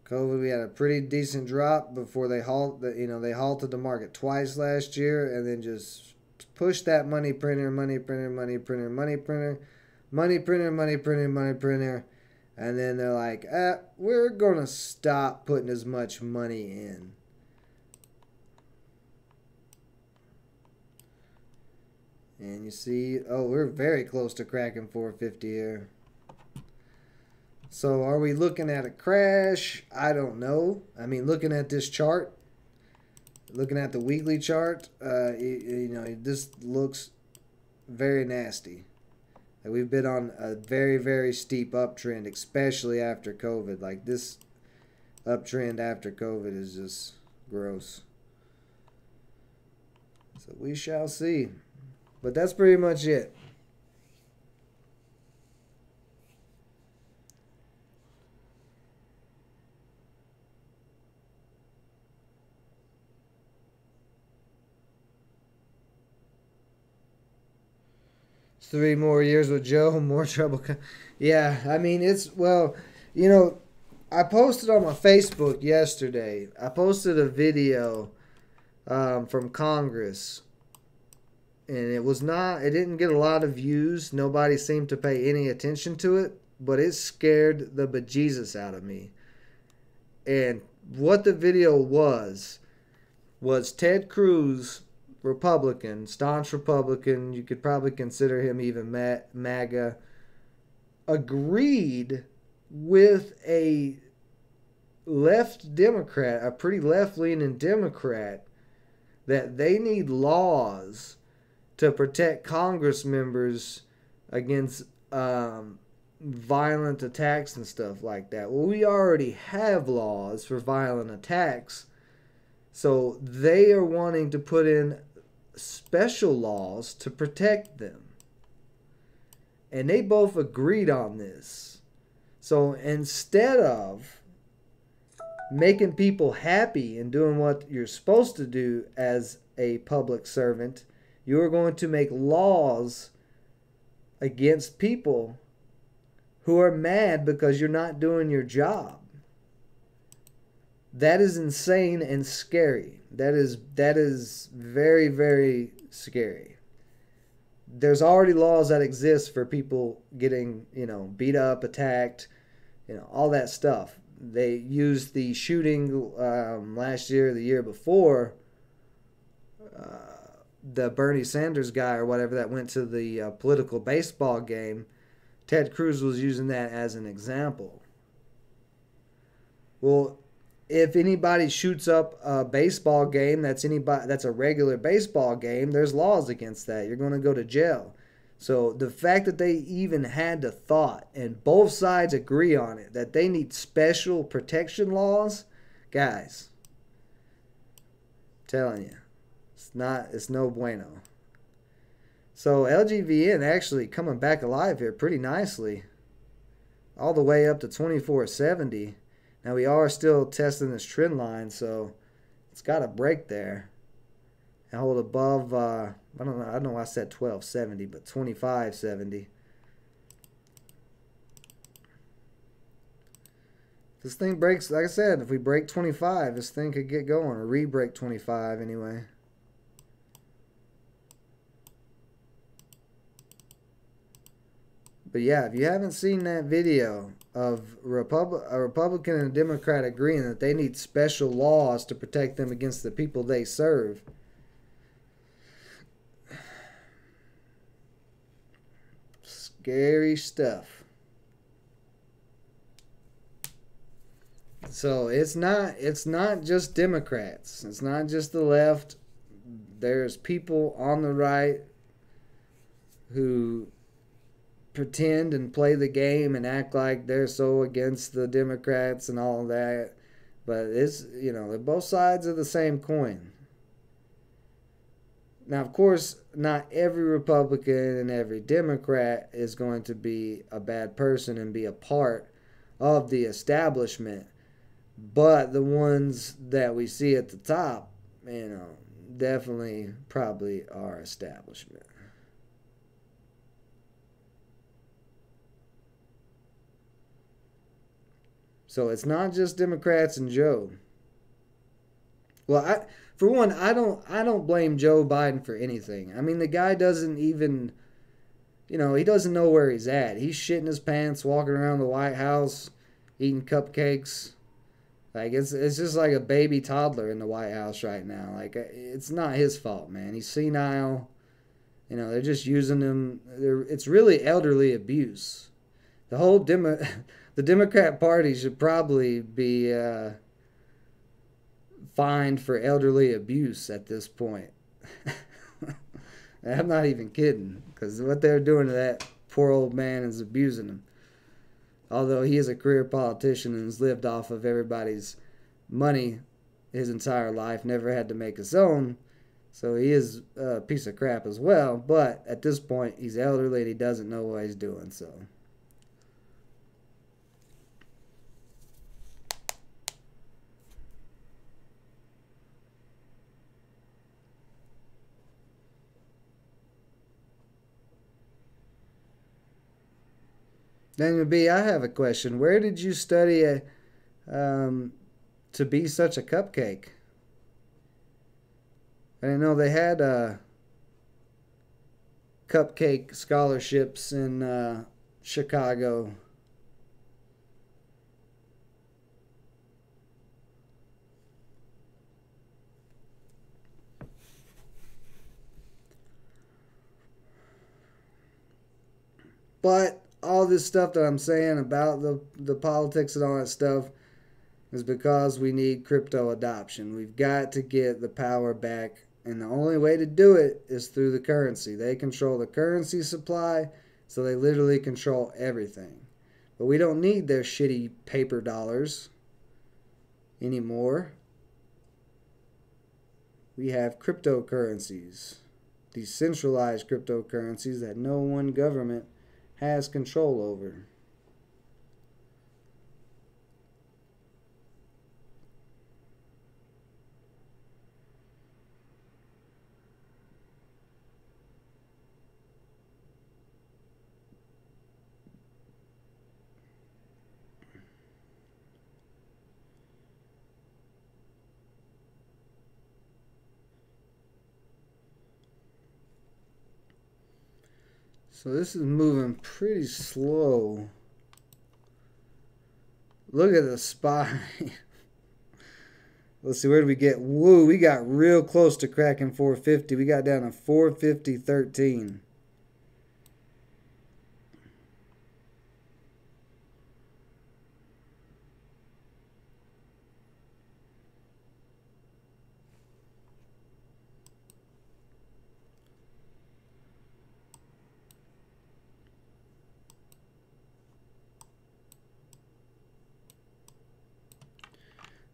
COVID, we had a pretty decent drop before they they halted the market twice last year, and then just pushed that money printer, money printer, money printer, money printer, money printer, money printer, money printer, and then they're like, we're gonna stop putting as much money in. And you see, oh, we're very close to cracking 450 here. So are we looking at a crash? I don't know. I mean, looking at this chart, looking at the weekly chart, this looks very nasty. Like we've been on a very, very steep uptrend, especially after COVID. Like this uptrend after COVID is just gross. So we shall see. But that's pretty much it. It's 3 more years with Joe, more trouble. Yeah, I mean, I posted on my Facebook yesterday. I posted a video from Congress. And it didn't get a lot of views. Nobody seemed to pay any attention to it, but it scared the bejesus out of me. And what the video was Ted Cruz, Republican, staunch Republican, you could probably consider him even MAGA, agreed with a left Democrat, a pretty left-leaning Democrat, that they need laws to protect Congress members against violent attacks and stuff like that. Well, we already have laws for violent attacks, so they are wanting to put in special laws to protect them. And they both agreed on this. So instead of making people happy and doing what you're supposed to do as a public servant, you are going to make laws against people who are mad because you're not doing your job. That is insane and scary. That is very, very scary. There's already laws that exist for people getting, beat up, attacked, all that stuff. They used the shooting last year, the year before, the Bernie Sanders guy or whatever that went to the political baseball game. Ted Cruz was using that as an example. Well, if anybody shoots up a baseball game that's a regular baseball game, there's laws against that. You're going to go to jail. So the fact that they even had the thought, and both sides agree on it, that they need special protection laws, guys, I'm telling you, it's no bueno. So LGVN actually coming back alive here pretty nicely, all the way up to 24.70. Now we are still testing this trend line, so it's got a break there and hold above. I don't know why I said 12.70, but 25.70. This thing breaks, like I said, if we break 25, this thing could get going, or re-break 25 anyway. But yeah, if you haven't seen that video of a Republican and a Democrat agreeing that they need special laws to protect them against the people they serve, scary stuff. So it's not just Democrats. It's not just the left. There's people on the right who pretend and play the game and act like they're so against the Democrats and all that. But it's, they're both sides of the same coin. Now, of course, not every Republican and every Democrat is going to be a bad person and be a part of the establishment. But the ones that we see at the top, definitely probably are establishment. So it's not just Democrats and Joe. Well, for one, I don't blame Joe Biden for anything. I mean, the guy doesn't even, he doesn't know where he's at. He's shitting his pants, walking around the White House, eating cupcakes. Like, it's just like a baby toddler in the White House right now. Like, it's not his fault, man. He's senile. They're just using him. It's really elderly abuse. The whole the Democrat Party should probably be fined for elderly abuse at this point. I'm not even kidding, because what they're doing to that poor old man is abusing him. Although he is a career politician and has lived off of everybody's money his entire life, never had to make his own, so he is a piece of crap as well. But at this point, he's elderly and he doesn't know what he's doing, so. Daniel B., I have a question. Where did you study to be such a cupcake? I didn't know they had cupcake scholarships in Chicago. But all this stuff that I'm saying about the politics and all that stuff is because we need crypto adoption. We've got to get the power back, and the only way to do it is through the currency. They control the currency supply, so they literally control everything. But we don't need their shitty paper dollars anymore. We have cryptocurrencies, decentralized cryptocurrencies that no one government has control over. So this is moving pretty slow. Look at the SPY. Let's see, where did we get? Woo, we got real close to cracking 450. We got down to 450.13.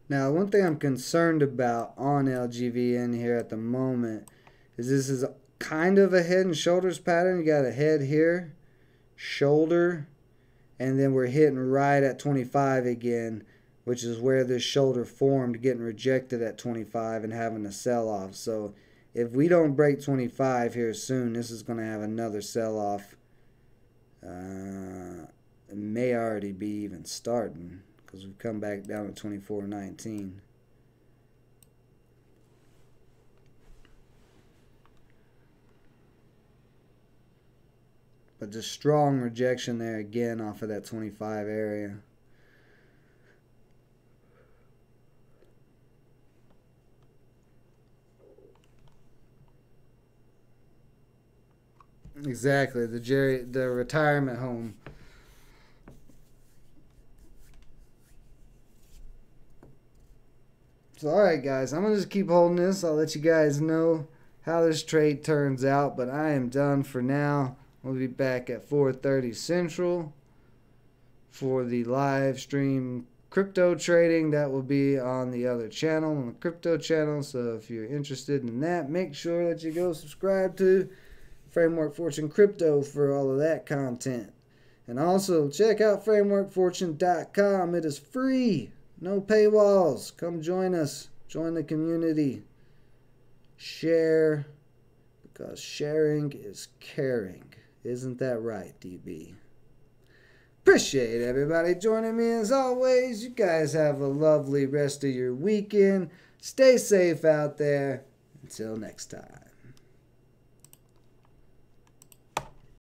Now, one thing I'm concerned about on LGVN here at the moment is this is kind of a head and shoulders pattern. You got a head here, shoulder, and then we're hitting right at 25 again, which is where this shoulder formed, getting rejected at 25 and having a sell-off. So if we don't break 25 here soon, this is going to have another sell-off. It may already be even starting because we've come back down to 24.19. But just strong rejection there again off of that 25 area. Exactly, the retirement home. So alright guys, I'm going to just keep holding this. I'll let you guys know how this trade turns out, but I am done for now. We'll be back at 4:30 Central for the live stream crypto trading. That will be on the other channel, on the crypto channel. So if you're interested in that, make sure that you go subscribe to Framework Fortune Crypto for all of that content. And also check out frameworkfortune.com. It is free. No paywalls. Come join us. Join the community. Share, because sharing is caring. Isn't that right, DB? Appreciate everybody joining me as always. You guys have a lovely rest of your weekend. Stay safe out there. Until next time.